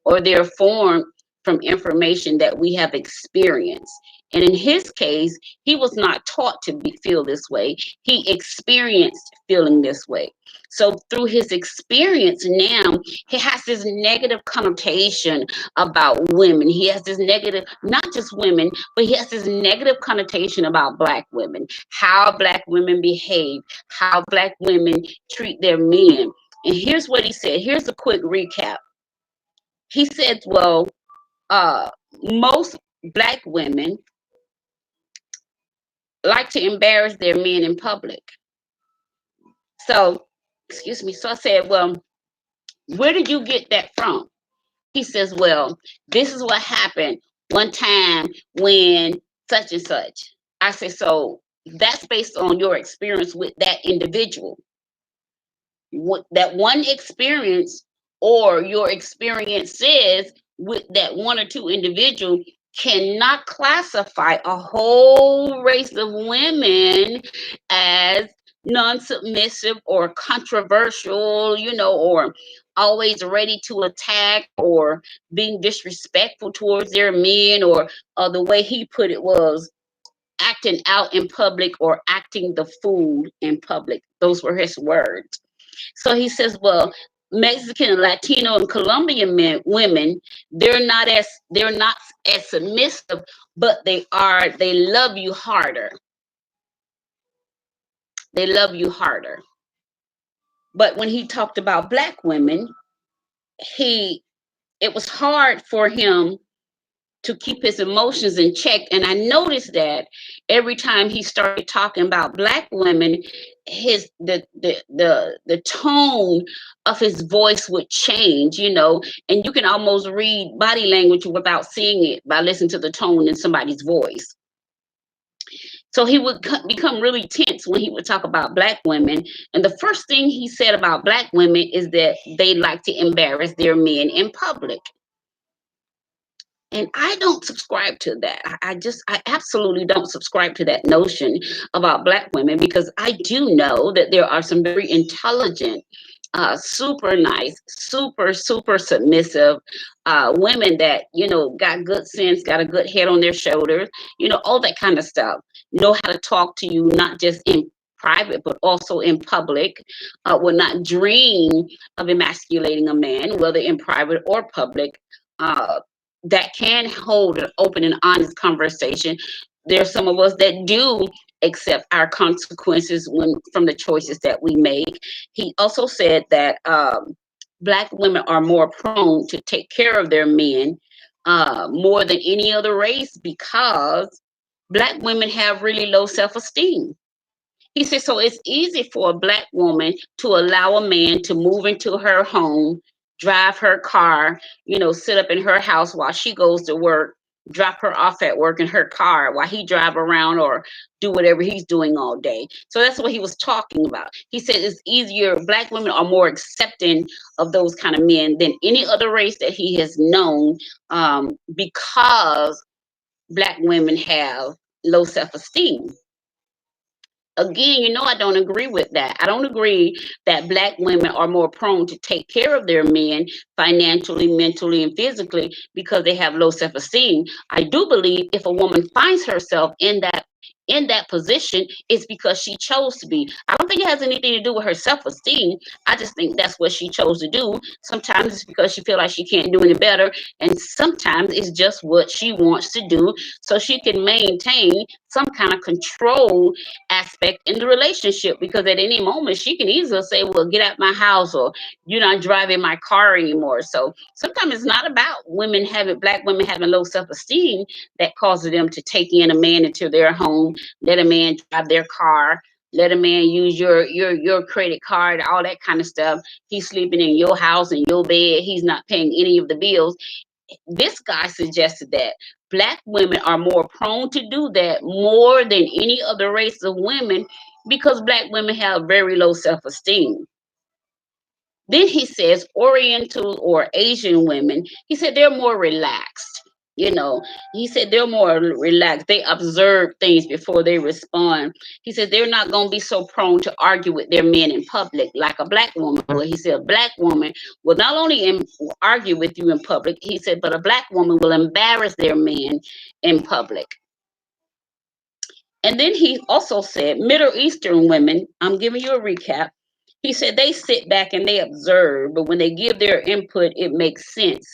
or they're formed from information that we have experienced. And in his case, he was not taught to feel this way. He experienced feeling this way. So through his experience now, he has this negative connotation about women. He has this negative, not just women, but he has this negative connotation about Black women, how Black women behave, how Black women treat their men. And here's what he said. Here's a quick recap. He said, well, most Black women like to embarrass their men in public. So, excuse me. So I said, well, where did you get that from? He says, well, this is what happened one time when such and such. I said, so that's based on your experience with that individual. That one experience or your experiences with that one or two individual cannot classify a whole race of women as non-submissive or controversial, or always ready to attack or being disrespectful towards their men, or the way he put it was acting out in public or acting the fool in public. Those were his words. So he says, well, Mexican, Latino, and Colombian women, they're not as submissive, but they love you harder. They love you harder. But when he talked about Black women, it was hard for him to keep his emotions in check. And I noticed that every time he started talking about Black women, the tone of his voice would change, and you can almost read body language without seeing it by listening to the tone in somebody's voice. So he would become really tense when he would talk about Black women. And the first thing he said about Black women is that they like to embarrass their men in public. And I don't subscribe to that. I absolutely don't subscribe to that notion about Black women, because I do know that there are some very intelligent, super nice, super submissive women that, got good sense, got a good head on their shoulders, all that kind of stuff. Know how to talk to you, not just in private, but also in public. Will not dream of emasculating a man, whether in private or public. That can hold an open and honest conversation. There's some of us that do accept our consequences from the choices that we make. He also said that Black women are more prone to take care of their men more than any other race, because Black women have really low self-esteem. He said, so it's easy for a Black woman to allow a man to move into her home, drive her car, sit up in her house while she goes to work, drop her off at work in her car while he drive around or do whatever he's doing all day. So that's what he was talking about. He said it's easier. Black women are more accepting of those kind of men than any other race that he has known, because Black women have low self-esteem. Again, I don't agree with that. I don't agree that Black women are more prone to take care of their men financially, mentally, and physically because they have low self-esteem. I do believe if a woman finds herself in that position, it's because she chose to be. I don't think it has anything to do with her self-esteem. I just think that's what she chose to do. Sometimes it's because she feels like she can't do any better, and sometimes it's just what she wants to do so she can maintain some kind of control aspect in the relationship, because at any moment she can easily say, well, get out my house, or you're not driving my car anymore. So sometimes it's not about Black women having low self-esteem that causes them to take in a man into their home, let a man drive their car, let a man use your credit card, all that kind of stuff. He's sleeping in your house, in your bed. He's not paying any of the bills. This guy suggested that Black women are more prone to do that more than any other race of women, because Black women have very low self-esteem. Then he says Oriental or Asian women, he said they're more relaxed. He said they're more relaxed. They observe things before they respond. He said they're not going to be so prone to argue with their men in public like a Black woman. Well, he said a Black woman will not only argue with you in public, he said, but a Black woman will embarrass their men in public. And then he also said Middle Eastern women, I'm giving you a recap. He said they sit back and they observe, but when they give their input, it makes sense.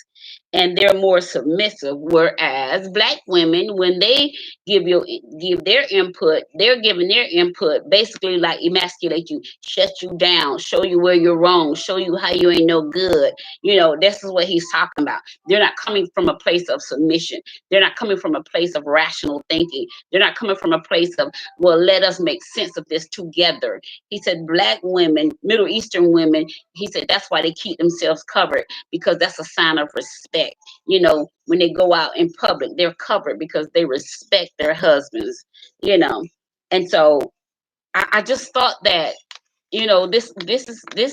And they're more submissive. Whereas Black women, when they give their input, they're giving their input basically like emasculate you, shut you down, show you where you're wrong, show you how you ain't no good. This is what he's talking about. They're not coming from a place of submission. They're not coming from a place of rational thinking. They're not coming from a place of, well, let us make sense of this together. He said Black women, Middle Eastern women, he said that's why they keep themselves covered, because that's a sign of respect. When they go out in public, they're covered because they respect their husbands. And so I just thought that this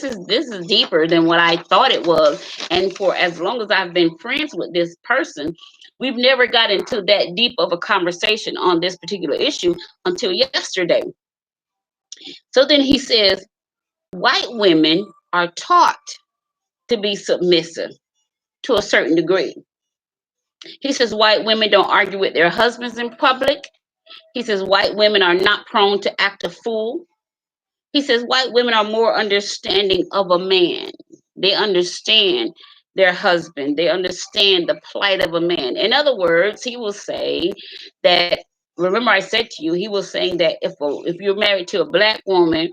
is deeper than what I thought it was. And for as long as I've been friends with this person, we've never got into that deep of a conversation on this particular issue until yesterday. So then he says, white women are taught to be submissive to a certain degree. He says white women don't argue with their husbands in public. He says white women are not prone to act a fool. He says white women are more understanding of a man. They understand their husband. They understand the plight of a man. In other words, he will say that, remember I said to you, he was saying that if you're married to a black woman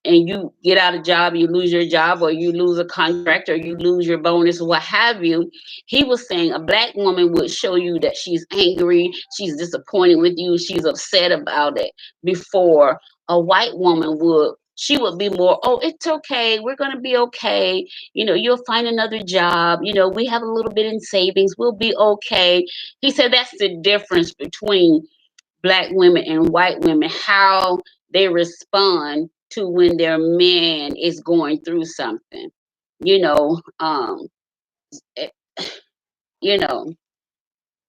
and you get out of job, you lose your job, or you lose a contract, or you lose your bonus, or what have you, he was saying a black woman would show you that she's angry, she's disappointed with you, she's upset about it, before a white woman would. She would be more, oh, it's okay, we're going to be okay, you'll find another job, we have a little bit in savings, we'll be okay. He said that's the difference between black women and white women, how they respond to when their man is going through something. You know, um, eh, you know,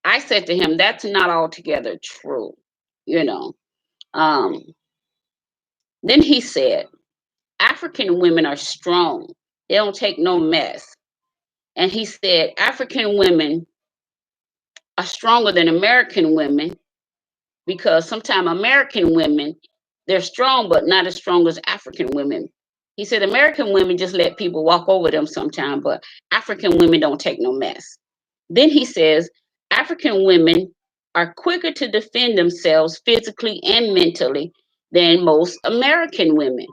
I said to him, that's not altogether true, you know. Um, then he said, African women are strong. They don't take no mess. And he said, African women are stronger than American women because sometimes American women, they're strong, but not as strong as African women. He said American women just let people walk over them sometimes, but African women don't take no mess. Then he says African women are quicker to defend themselves physically and mentally than most American women.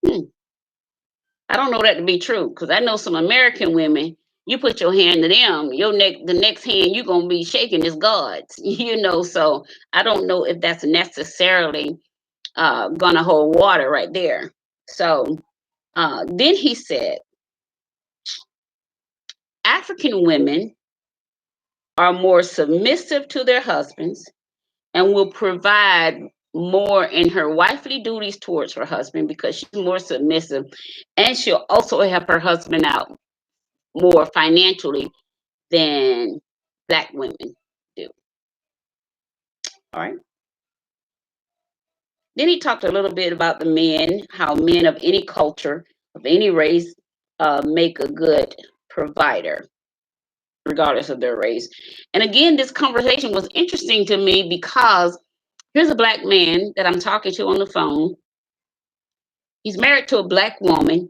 Hmm. I don't know that to be true because I know some American women. You put your hand to them, the next hand you're gonna be shaking is God's, So I don't know if that's necessarily gonna hold water right there. So then he said, African women are more submissive to their husbands and will provide more in her wifely duties towards her husband because she's more submissive, and she'll also help her husband out more financially than black women do. All right. Then he talked a little bit about the men, how men of any culture, of any race, make a good provider, regardless of their race. And again, this conversation was interesting to me because here's a black man that I'm talking to on the phone. He's married to a black woman.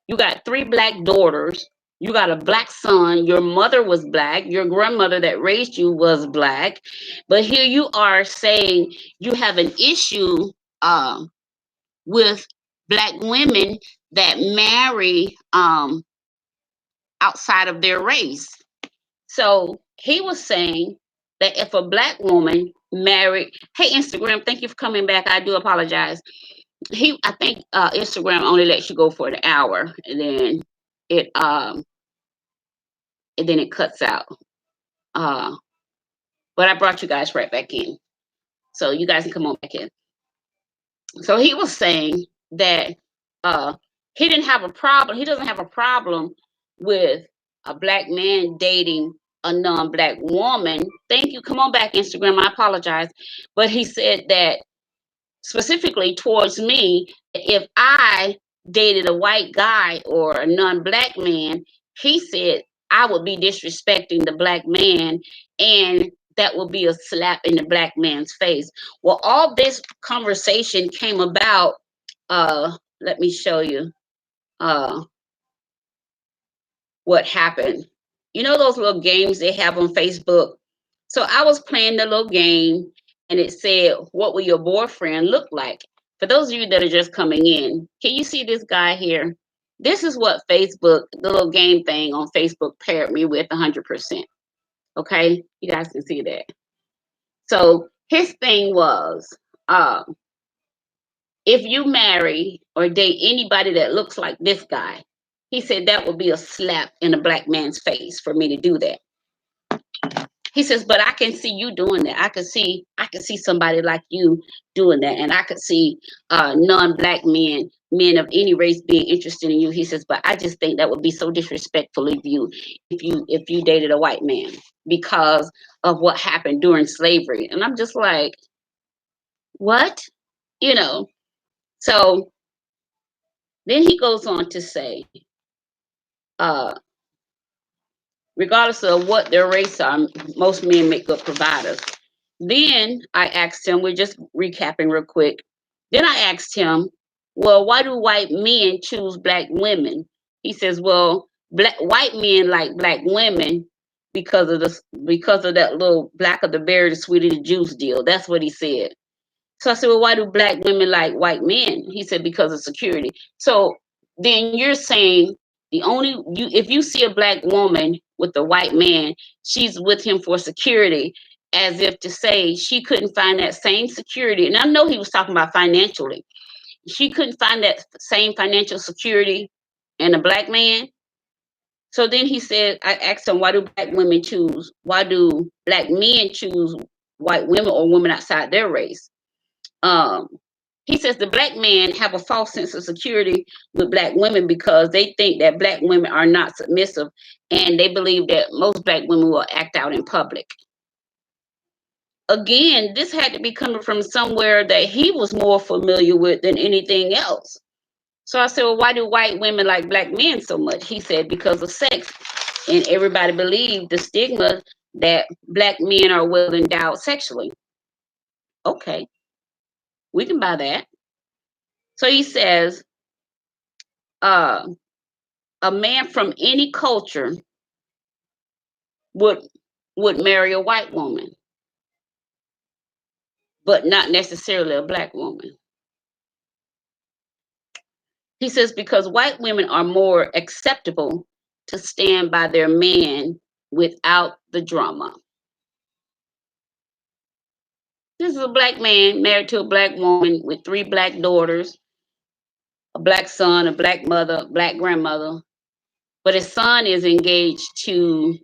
You got 3 black daughters. You got a black son. Your mother was black. Your grandmother that raised you was black. But here you are saying you have an issue with black women that marry outside of their race. So he was saying that if a black woman married, hey Instagram, thank you for coming back. I do apologize. I think Instagram only lets you go for an hour, and then it cuts out. But I brought you guys right back in, so you guys can come on back in. So he was saying that he didn't have a problem. He doesn't have a problem with a black man dating a non-black woman. Thank you. Come on back, Instagram. I apologize. But he said that specifically towards me, if I dated a white guy or a non-black man, he said I would be disrespecting the black man, and that would be a slap in the black man's face. Well, all this conversation came about. Let me show you what happened. You know those little games they have on Facebook? So I was playing the little game, and it said, what will your boyfriend look like? For those of you that are just coming in, can you see this guy here? This is what Facebook, the little game thing on Facebook paired me with 100%. Okay, you guys can see that. So his thing was, if you marry or date anybody that looks like this guy, he said that would be a slap in a black man's face for me to do that. He says, but I can see you doing that. I can see somebody like you doing that. And I could see non-black men of any race being interested in you. He says, but I just think that would be so disrespectful of you if you dated a white man because of what happened during slavery. And I'm just like, what? So then he goes on to say, uh, regardless of what their race are, most men make good providers. Then I asked him, we're just recapping real quick. Then I asked him, well, why do white men choose black women? He says, well, white men like black women because of that little black of the berry, the sweet of the juice deal. That's what he said. So I said, well, why do black women like white men? He said, because of security. So then you're saying if you see a black woman with a white man, she's with him for security, as if to say she couldn't find that same security. And I know he was talking about financially. She couldn't find that same financial security in a black man. So then he said, I asked him, why do black men choose white women or women outside their race? Um, he says the black men have a false sense of security with black women because they think that black women are not submissive, and they believe that most black women will act out in public. Again, this had to be coming from somewhere that he was more familiar with than anything else. So I said, well, why do white women like black men so much? He said, because of sex. And everybody believed the stigma that black men are well endowed sexually. Okay, we can buy that. So he says, uh, a man from any culture would marry a white woman, but not necessarily a black woman. He says because white women are more acceptable to stand by their man without the drama. This is a black man married to a black woman with 3 black daughters, a black son, a black mother, black grandmother. But his son is engaged to,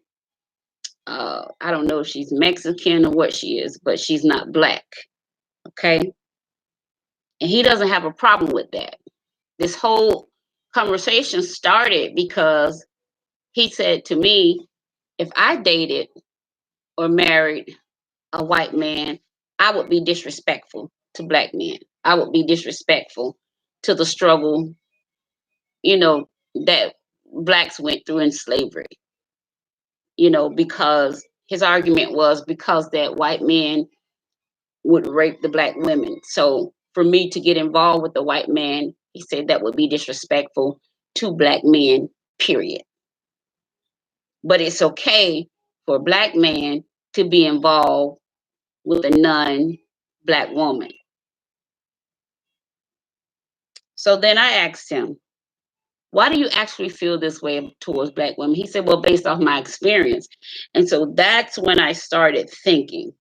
I don't know if she's Mexican or what she is, but she's not black. Okay. And he doesn't have a problem with that. This whole conversation started because he said to me, if I dated or married a white man, I would be disrespectful to black men. I would be disrespectful to the struggle, that blacks went through in slavery, because his argument was because that white men would rape the black women. So for me to get involved with the white man, he said that would be disrespectful to black men, period. But it's okay for a black man to be involved with a non-black woman. So then I asked him, why do you actually feel this way towards black women? He said, well, based off my experience. And so that's when I started thinking,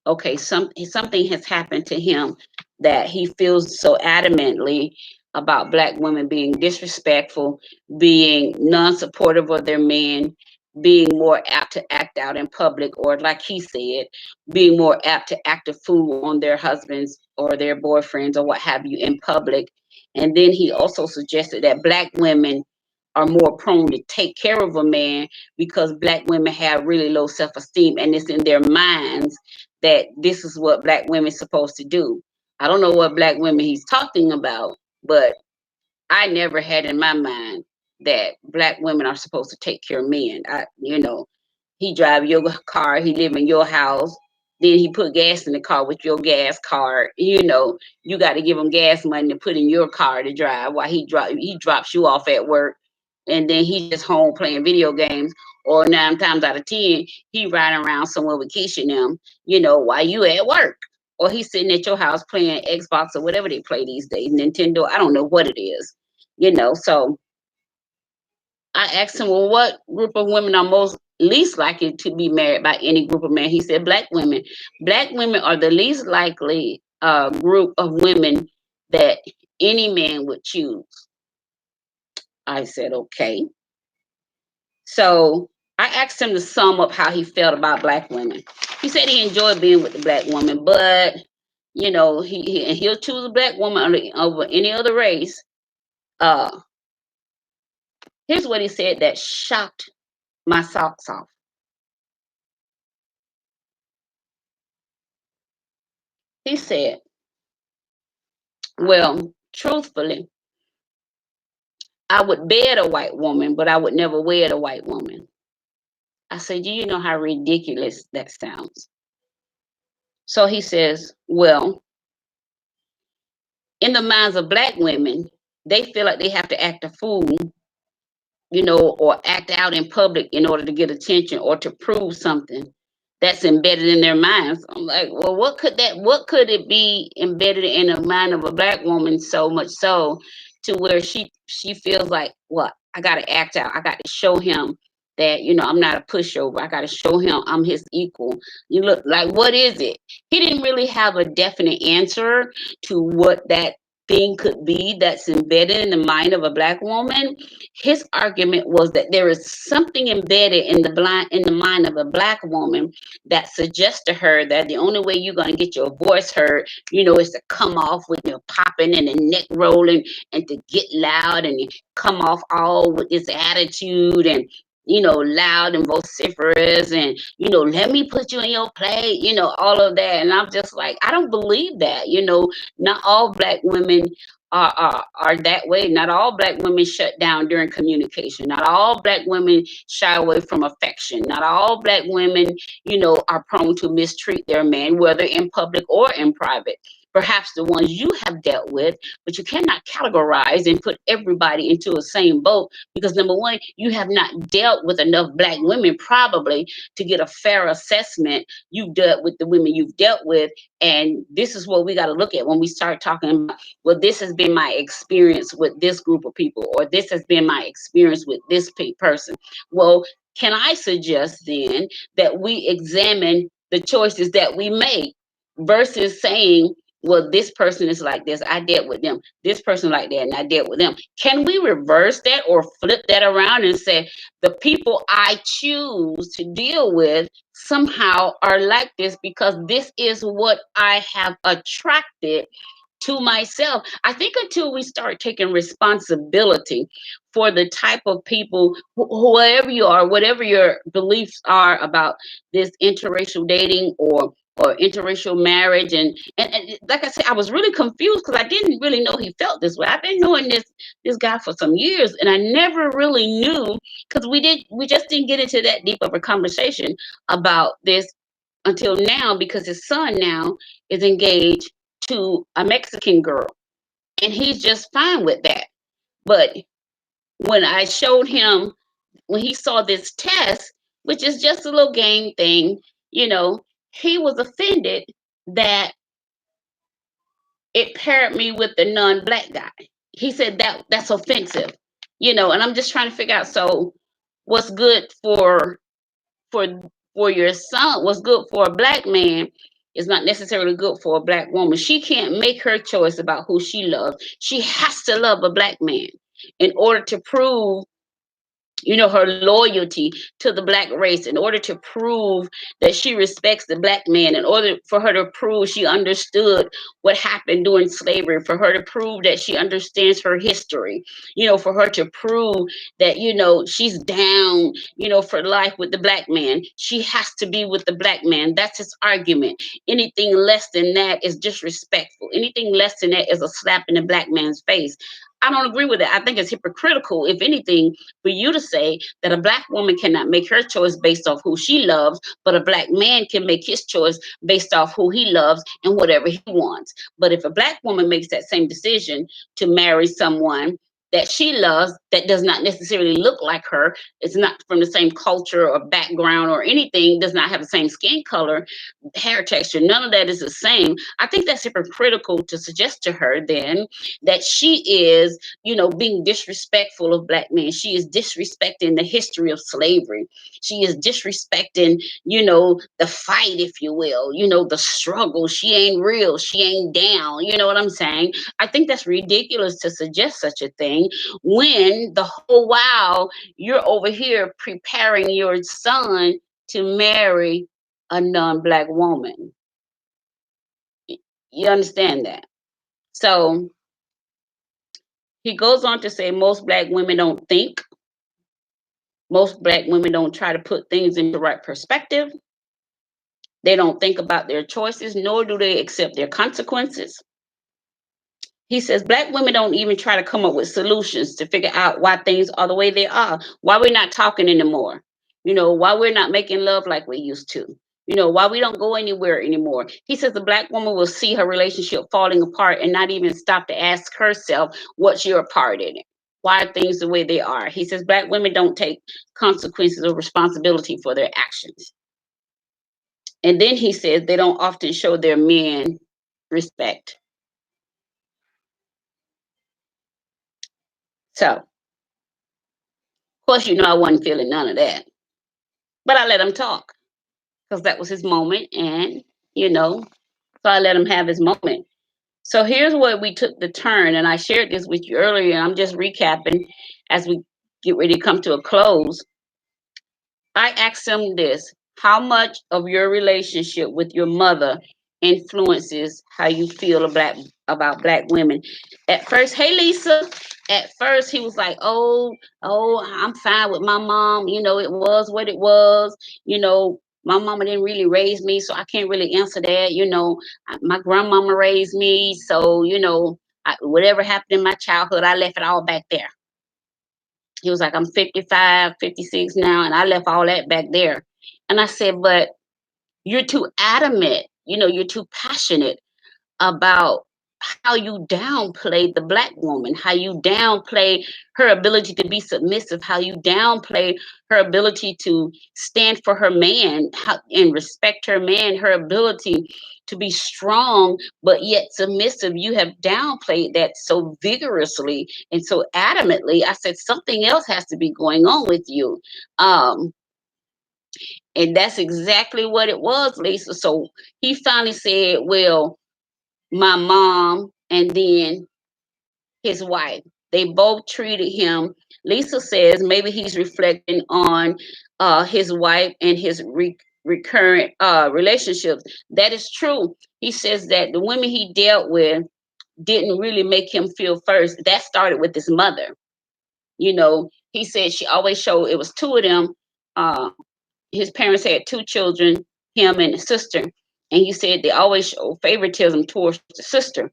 okay, something has happened to him that he feels so adamantly about black women being disrespectful, being non-supportive of their men, being more apt to act out in public, or like he said, being more apt to act a fool on their husbands or their boyfriends or what have you in public. And then he also suggested that black women are more prone to take care of a man because black women have really low self-esteem, and it's in their minds that this is what black women supposed to do. I don't know what black women he's talking about, but I never had in my mind that black women are supposed to take care of men. He drive your car, he live in your house, then he put gas in the car with your gas card. You got to give him gas money to put in your car to drive while he drops you off at work, and then he's just home playing video games. Or 9 times out of 10, he riding around somewhere with Keisha and them, while you at work. Or he's sitting at your house playing Xbox or whatever they play these days, Nintendo. I don't know what it is, So I asked him, well, what group of women are most least likely to be married by any group of men? He said, black women. Black women are the least likely group of women that any man would choose. I said, okay. So I asked him to sum up how he felt about black women. He said he enjoyed being with the black woman, but he'll choose a black woman over any other race. Here's what he said that shocked my socks off. He said, Well, truthfully, I would bed a white woman, but I would never wed a white woman. I said, do you know how ridiculous that sounds? So he says, well, in the minds of black women, they feel like they have to act a fool, or act out in public in order to get attention or to prove something that's embedded in their minds. I'm like, well, what could it be embedded in the mind of a black woman so much so to where she feels like, well, I gotta act out. I got to show him that, I'm not a pushover. I gotta show him I'm his equal. You look like, what is it? He didn't really have a definite answer to what that thing could be that's embedded in the mind of a black woman. His argument was that there is something embedded in the mind of a black woman that suggests to her that the only way you're going to get your voice heard, is to come off with your popping and the neck rolling and to get loud and come off all with this attitude and loud and vociferous and, let me put you in your place, all of that. And I'm just like, I don't believe that, not all black women are that way. Not all black women shut down during communication. Not all black women shy away from affection. Not all black women, are prone to mistreat their man, whether in public or in private. Perhaps the ones you have dealt with, but you cannot categorize and put everybody into a same boat because number one, you have not dealt with enough black women probably to get a fair assessment. You've dealt with the women you've dealt with, and this is what we got to look at when we start talking about, well, this has been my experience with this group of people, or this has been my experience with this person. Well, can I suggest then that we examine the choices that we make versus saying, well, this person is like this, I dealt with them. This person like that, and I dealt with them. Can we reverse that or flip that around and say, the people I choose to deal with somehow are like this because this is what I have attracted to myself? I think until we start taking responsibility for the type of people, whoever you are, whatever your beliefs are about this interracial dating or interracial marriage, and like I said, I was really confused because I didn't really know he felt this way. I've been knowing this guy for some years, and I never really knew because we just didn't get into that deep of a conversation about this until now because his son now is engaged to a Mexican girl, and he's just fine with that. But when I showed him, when he saw this test, which is just a little game thing, he was offended that it paired me with the non-black guy. He said that's offensive, and I'm just trying to figure out, so what's good for for your son, what's good for a black man is not necessarily good for a black woman. She can't make her choice about who she loves. She has to love a black man in order to prove her loyalty to the black race, in order to prove that she respects the black man, in order for her to prove she understood what happened during slavery, for her to prove that she understands her history, for her to prove that, she's down, for life with the black man. She has to be with the black man. That's his argument. Anything less than that is disrespectful. Anything less than that is a slap in the black man's face. I don't agree with it. I think it's hypocritical, if anything, for you to say that a black woman cannot make her choice based off who she loves, but a black man can make his choice based off who he loves and whatever he wants. But if a black woman makes that same decision to marry someone that she loves, that does not necessarily look like her, it's not from the same culture or background or anything, does not have the same skin color, hair texture, none of that is the same. I think that's hypocritical to suggest to her then that she is, being disrespectful of black men. She is disrespecting the history of slavery. She is disrespecting, the fight, if you will, the struggle. She ain't real. She ain't down. You know what I'm saying? I think that's ridiculous to suggest such a thing when the whole while you're over here preparing your son to marry a non-black woman. You understand that? So he goes on to say most black women don't think. Most black women don't try to put things into the right perspective. They don't think about their choices, nor do they accept their consequences. He says black women don't even try to come up with solutions to figure out why things are the way they are, why we're not talking anymore, why we're not making love like we used to, why we don't go anywhere anymore. He says the black woman will see her relationship falling apart and not even stop to ask herself, what's your part in it? Why are things the way they are? He says black women don't take consequences or responsibility for their actions. And then he says they don't often show their men respect. So, of course, I wasn't feeling none of that. But I let him talk because that was his moment. And, so I let him have his moment. So here's where we took the turn. And I shared this with you earlier. And I'm just recapping as we get ready to come to a close. I asked him this: how much of your relationship with your mother influences how you feel about black women? At first, hey Lisa, at first he was like, oh, I'm fine with my mom. It was what it was. My mama didn't really raise me, so I can't really answer that. My grandmama raised me, so whatever happened in my childhood, I left it all back there. He was like, I'm 55, 56 now, and I left all that back there. And I said, but you're too adamant, you're too passionate about how you downplay the black woman, how you downplay her ability to be submissive, how you downplay her ability to stand for her man and respect her man, her ability to be strong but yet submissive. You have downplayed that so vigorously and so adamantly. I said something else has to be going on with you. And that's exactly what it was, Lisa. So he finally said, well, my mom and then his wife, they both treated him. Lisa says maybe he's reflecting on his wife and his recurrent relationships. That is true. He says that the women he dealt with didn't really make him feel first. That started with his mother. He said she always showed, it was two of them. His parents had two children, him and his sister. And he said they always showed favoritism towards the sister.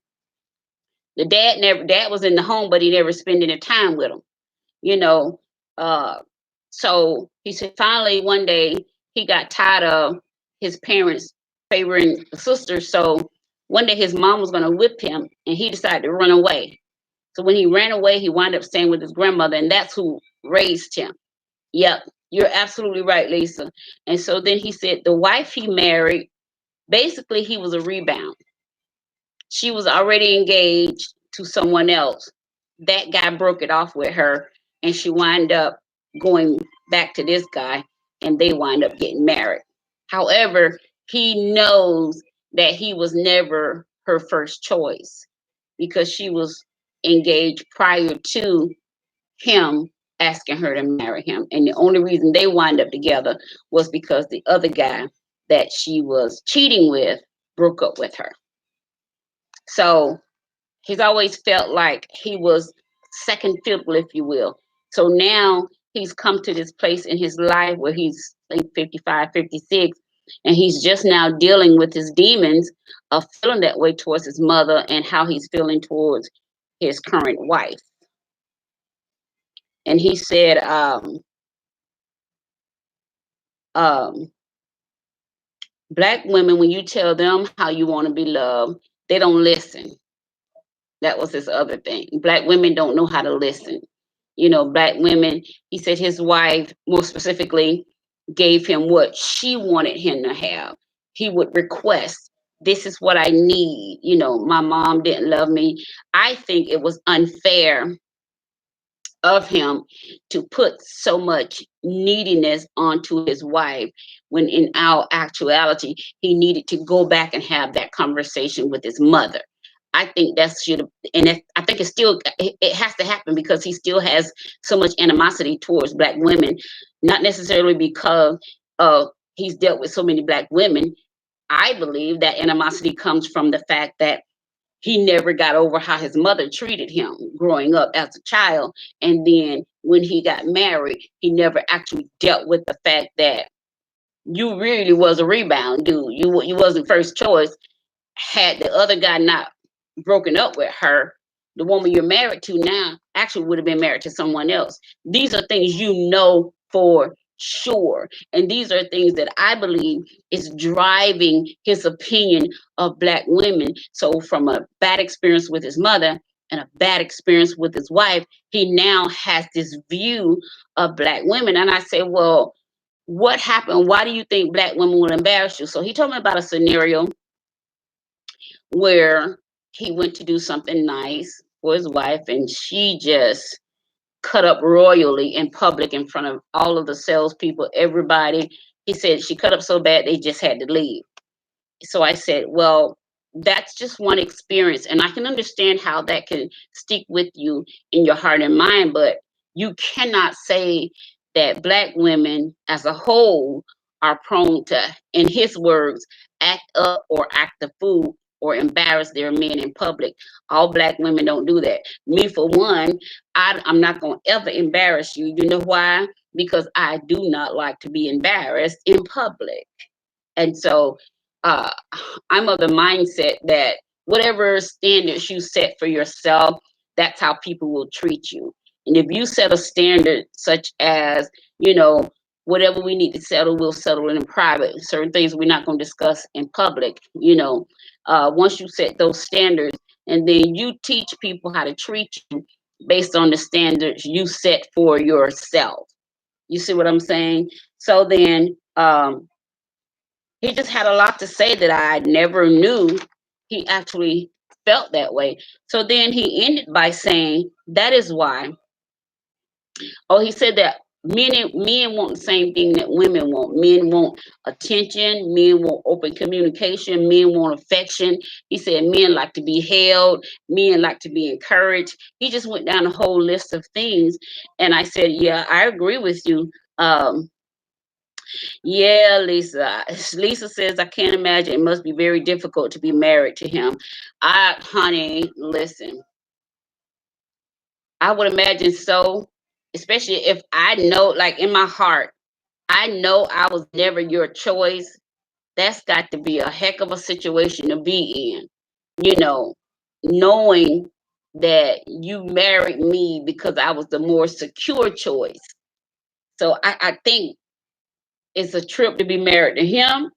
The dad was in the home, but he never spent any time with him. So he said finally one day he got tired of his parents favoring the sister. So one day his mom was going to whip him and he decided to run away. So when he ran away, he wound up staying with his grandmother, and that's who raised him. Yep, you're absolutely right, Lisa. And so then he said the wife he married, basically he was a rebound. She was already engaged to someone else. That guy broke it off with her, and she wound up going back to this guy, and they wind up getting married. However, he knows that he was never her first choice because she was engaged prior to him asking her to marry him. And the only reason they wind up together was because the other guy that she was cheating with broke up with her. So he's always felt like he was second fiddle, if you will. So now he's come to this place in his life where he's like 55, 56, and he's just now dealing with his demons of feeling that way towards his mother and how he's feeling towards his current wife. And he said, black women, when you tell them how you want to be loved, they don't listen. That was his other thing. Black women don't know how to listen. Black women, he said his wife, more specifically, gave him what she wanted him to have. He would request, this is what I need. My mom didn't love me. I think it was unfair of him to put so much neediness onto his wife when in our actuality, he needed to go back and have that conversation with his mother. I think that should have, and I think it has to happen because he still has so much animosity towards black women, not necessarily because he's dealt with so many black women. I believe that animosity comes from the fact that he never got over how his mother treated him growing up as a child. And then when he got married, he never actually dealt with the fact that you really was a rebound dude. You wasn't first choice. Had the other guy not broken up with her, the woman you're married to now actually would have been married to someone else. These are things you know for sure. And these are things that I believe is driving his opinion of black women. So from a bad experience with his mother and a bad experience with his wife, he now has this view of black women. And I say, well, what happened? Why do you think black women will embarrass you? So he told me about a scenario where he went to do something nice for his wife and she just cut up royally in public in front of all of the salespeople, everybody. He said she cut up so bad they just had to leave. So I said, well, that's just one experience. And I can understand how that can stick with you in your heart and mind, but you cannot say that black women as a whole are prone to, in his words, act up or act the fool or embarrass their men in public. All black women don't do that. Me, for one, I'm not going to ever embarrass you. You know why? Because I do not like to be embarrassed in public. And so uh, I'm of the mindset that whatever standards you set for yourself, that's how people will treat you. And if you set a standard such as, you know, whatever we need to settle, we'll settle it in private. Certain things we're not going to discuss in public, you know. Once you set those standards and then you teach people how to treat you based on the standards you set for yourself. You see what I'm saying? So then, he just had a lot to say that I never knew he actually felt that way. So then he ended by saying, that is why. Oh, he said that men want the same thing that women want. Men want attention. Men want open communication. Men want affection. He said men like to be held. Men like to be encouraged. He just went down a whole list of things. And I said, yeah, I agree with you. Yeah, Lisa. Lisa says, I can't imagine. It must be very difficult to be married to him. Honey, listen, I would imagine so, especially if I know, like in my heart, I know I was never your choice. That's got to be a heck of a situation to be in, you know, knowing that you married me because I was the more secure choice. So I think it's a trip to be married to him.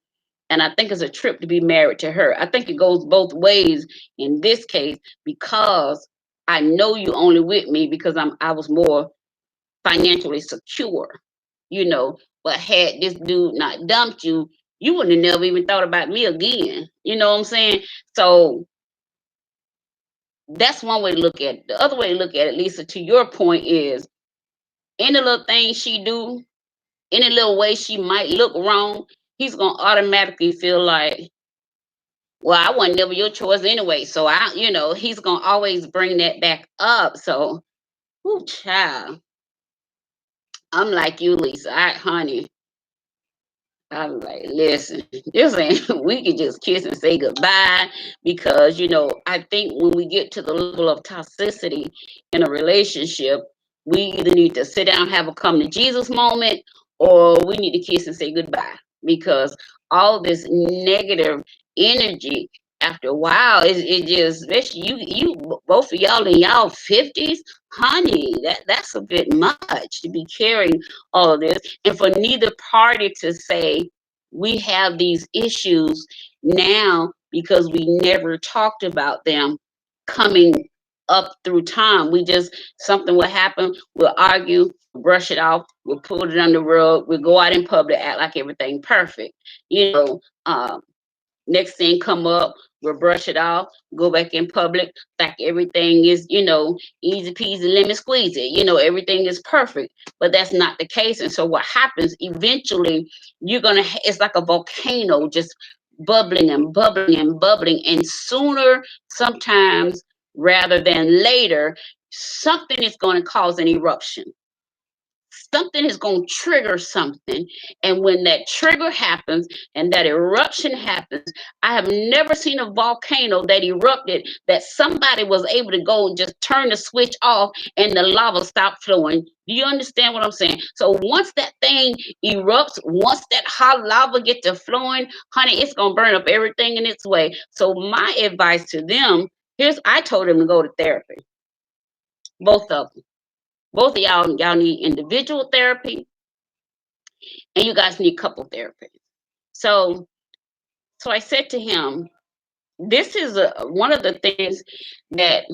And I think it's a trip to be married to her. I think it goes both ways in this case because I know you only with me because I was more financially secure, you know. But had this dude not dumped you, you wouldn't have never even thought about me again. You know what I'm saying? So that's one way to look at it. The other way to look at it, Lisa, to your point is any little thing she do, any little way she might look wrong, he's gonna automatically feel like, well, I wasn't never your choice anyway. So he's gonna always bring that back up. So, ooh, child, I'm like you, Lisa. Honey, I'm like, listen, this ain't. We could just kiss and say goodbye because I think when we get to the level of toxicity in a relationship, we either need to sit down, have a come to Jesus moment, or we need to kiss and say goodbye because all this negative energy. After a while, it just, especially you both of y'all in y'all 50s, honey, that's a bit much to be carrying all of this, and for neither party to say we have these issues now because we never talked about them coming up through time. We just, something will happen, we'll argue, brush it off, we'll put it on the rug, we'll go out in public, act like everything perfect. Next thing come up, we'll brush it off, go back in public, like everything is, easy peasy, lemon squeezy. Everything is perfect, but that's not the case. And so what happens eventually, it's like a volcano just bubbling and bubbling and bubbling. And sooner, sometimes rather than later, something is going to cause an eruption. Something is going to trigger something. And when that trigger happens and that eruption happens, I have never seen a volcano that erupted that somebody was able to go and just turn the switch off and the lava stopped flowing. Do you understand what I'm saying? So once that thing erupts, once that hot lava gets to flowing, honey, it's going to burn up everything in its way. So my advice to them, I told them to go to therapy. both of them. Both of y'all need individual therapy, and you guys need couple therapy. So, I said to him, this is one of the things that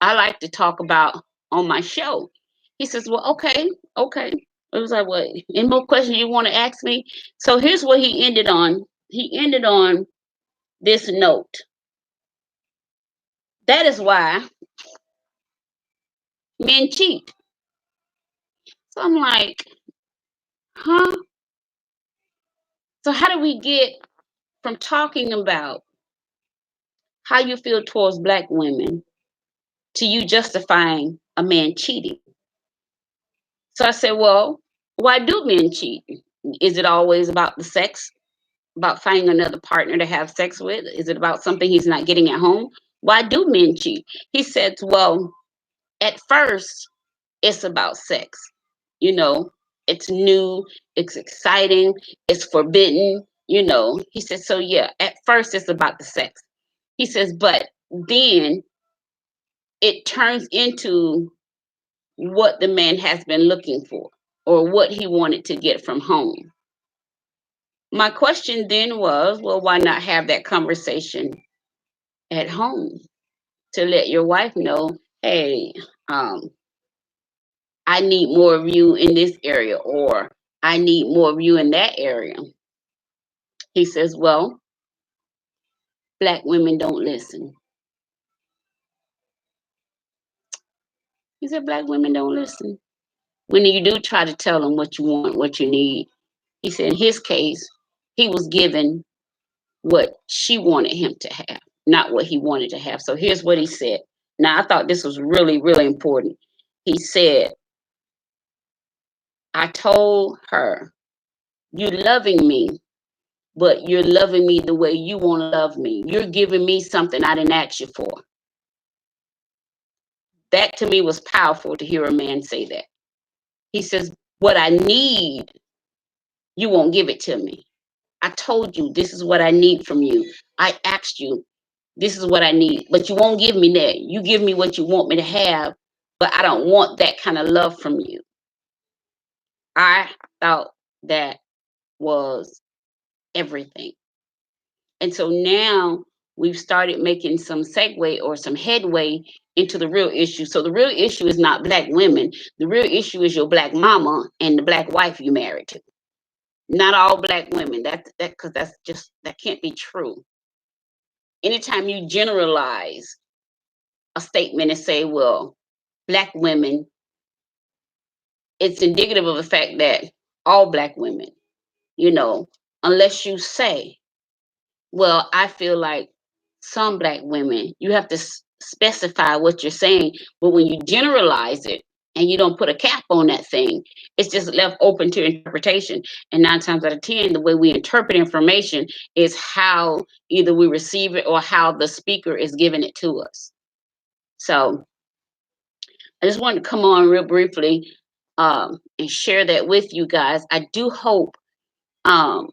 I like to talk about on my show. He says, well, okay, okay. It was like, what, any more questions you want to ask me? So here's what he ended on. He ended on this note. That is why men cheat. So I'm like, huh? So how do we get from talking about how you feel towards black women to you justifying a man cheating? So I said, well, why do men cheat? Is it always about the sex, about finding another partner to have sex with? Is it about something he's not getting at home? Why do men cheat? He said, well, at first, it's about sex. You know, it's new, it's exciting, it's forbidden. You know, he said, so yeah, at first, it's about the sex. He says, but then it turns into what the man has been looking for or what he wanted to get from home. My question then was, well, why not have that conversation at home to let your wife know, hey, um, I need more of you in this area, or I need more of you in that area. He says, well, black women don't listen. He said, black women don't listen. When you do try to tell them what you want, what you need, he said in his case, he was given what she wanted him to have, not what he wanted to have. So here's what he said. Now, I thought this was really, really important. He said, I told her, you're loving me, but you're loving me the way you want to love me. You're giving me something I didn't ask you for. That to me was powerful to hear a man say that. He says, what I need, you won't give it to me. I told you this is what I need from you. I asked you, this is what I need, but you won't give me that. You give me what you want me to have, but I don't want that kind of love from you. I thought that was everything. And so now we've started making some segue or some headway into the real issue. So the real issue is not black women. The real issue is your black mama and the black wife you married to. Not all black women. Because that can't be true. Anytime you generalize a statement and say, well, black women, it's indicative of the fact that all black women, you know, unless you say, well, I feel like some black women, you have to specify what you're saying. But when you generalize it and you don't put a cap on that thing, it's just left open to interpretation. And 9 times out of 10, the way we interpret information is how either we receive it or how the speaker is giving it to us. So I just wanted to come on real briefly and share that with you guys. I do hope I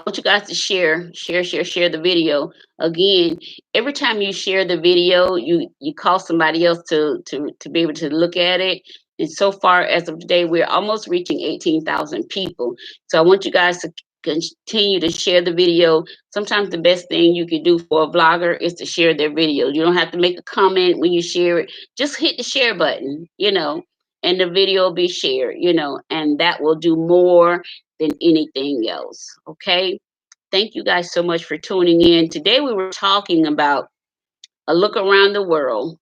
want you guys to share the video. Again, every time you share the video, you cause somebody else to be able to look at it. And so far as of today, we're almost reaching 18,000 people. So I want you guys to continue to share the video. Sometimes the best thing you can do for a vlogger is to share their video. You don't have to make a comment when you share it. Just hit the share button, and the video will be shared, and that will do more than anything else. Okay. Thank you guys so much for tuning in. Today we were talking about a look around the world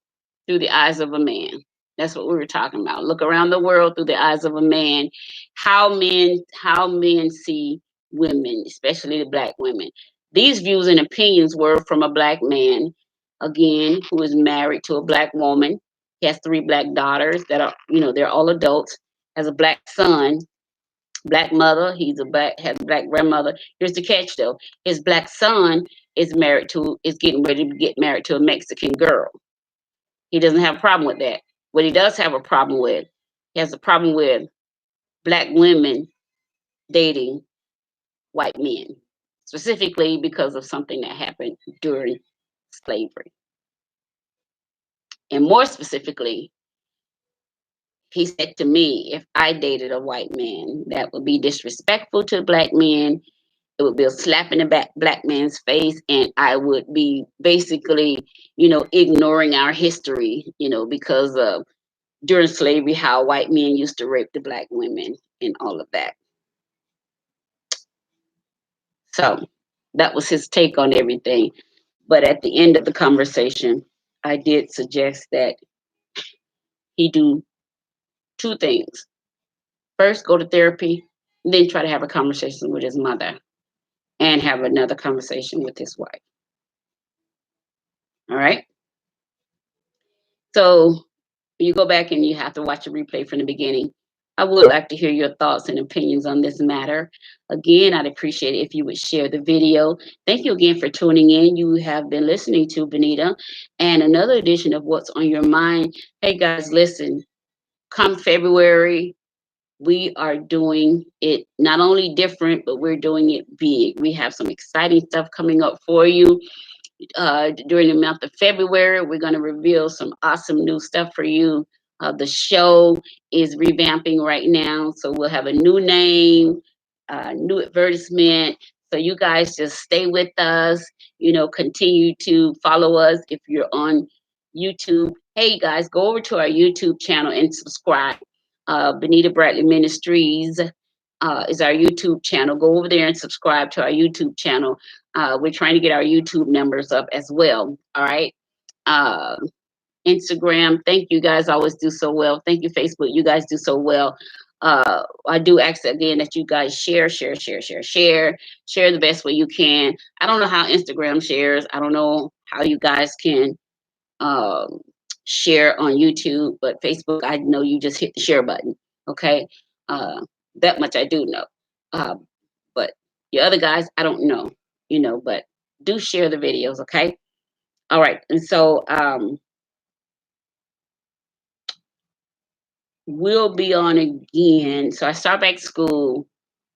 through the eyes of a man. That's what we were talking about. Look around the world through the eyes of a man. How men see women, especially the black women. These views and opinions were from a black man, again, who is married to a black woman. He has 3 black daughters that are, they're all adults. Has a black son, black mother. Has a black grandmother. Here's the catch though. His black son is getting ready to get married to a Mexican girl. He doesn't have a problem with that. What he does have a problem with, he has a problem with black women dating white men, specifically because of something that happened during slavery. And more specifically, he said to me, if I dated a white man, that would be disrespectful to black men. It would be a slap in the back black man's face, and I would be basically, ignoring our history, because of during slavery how white men used to rape the black women and all of that. So that was his take on everything. But at the end of the conversation, I did suggest that he do two things. First, go to therapy, then try to have a conversation with his mother and have another conversation with his wife. All right. So you go back and you have to watch a replay from the beginning. I would like to hear your thoughts and opinions on this matter. Again, I'd appreciate it if you would share the video. Thank you again for tuning in. You have been listening to Benita and another edition of What's on Your Mind. Hey guys, listen, come February, we are doing it not only different, but we're doing it big. We have some exciting stuff coming up for you. During the month of February, we're going to reveal some awesome new stuff for you. The show is revamping right now, so we'll have a new name, new advertisement. So you guys just stay with us. Continue to follow us if you're on YouTube. Hey guys, go over to our YouTube channel and subscribe. Benita Bradley Ministries is our YouTube channel. Go over there and subscribe to our YouTube channel. We're trying to get our YouTube numbers up as well. All right. Uh, Instagram, thank you guys. Always do so well. Thank you, Facebook. You guys do so well. I do ask again that you guys share the best way you can. I don't know how Instagram shares. I don't know how you guys can um, share on YouTube, but Facebook, I know you just hit the share button. Okay. That much I do know. Uh, but your other guys, I don't know, but do share the videos. Okay. All right. And so, we'll be on again. So I start back school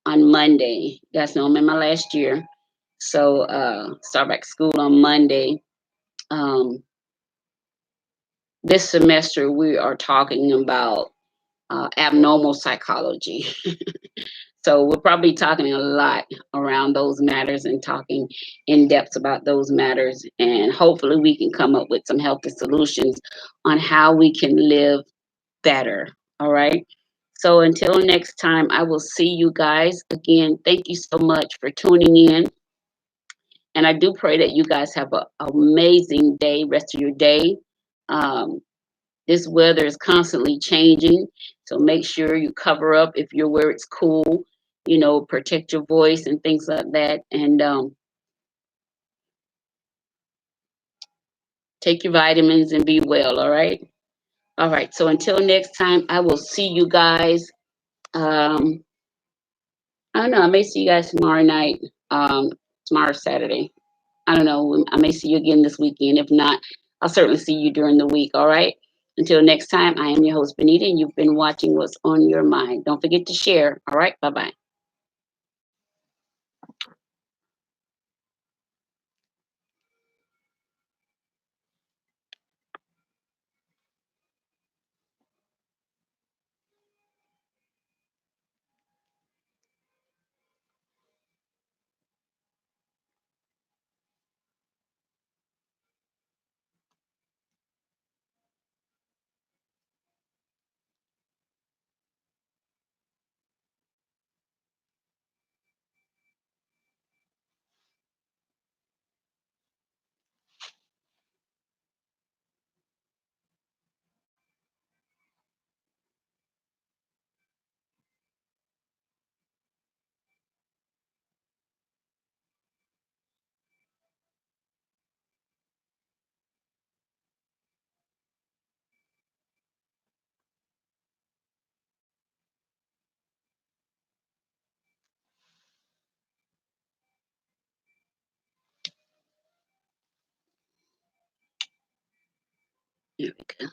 on Monday. You guys know I'm in my last year. So, start back school on Monday. Um, this semester we are talking about abnormal psychology. So we're probably talking a lot around those matters and talking in depth about those matters. And hopefully we can come up with some healthy solutions on how we can live better. All right. So until next time, I will see you guys again. Thank you so much for tuning in. And I do pray that you guys have an amazing day, rest of your day. Um, this weather is constantly changing, so make sure you cover up if you're where it's cool, protect your voice and things like that. And take your vitamins and be well, all right? All right, so until next time, I will see you guys. Um, I don't know, I may see you guys tomorrow night, tomorrow Saturday. I don't know, I may see you again this weekend. If not, I'll certainly see you during the week, all right? Until next time, I am your host, Benita, and you've been watching What's on Your Mind. Don't forget to share, all right? Bye-bye. Here we go.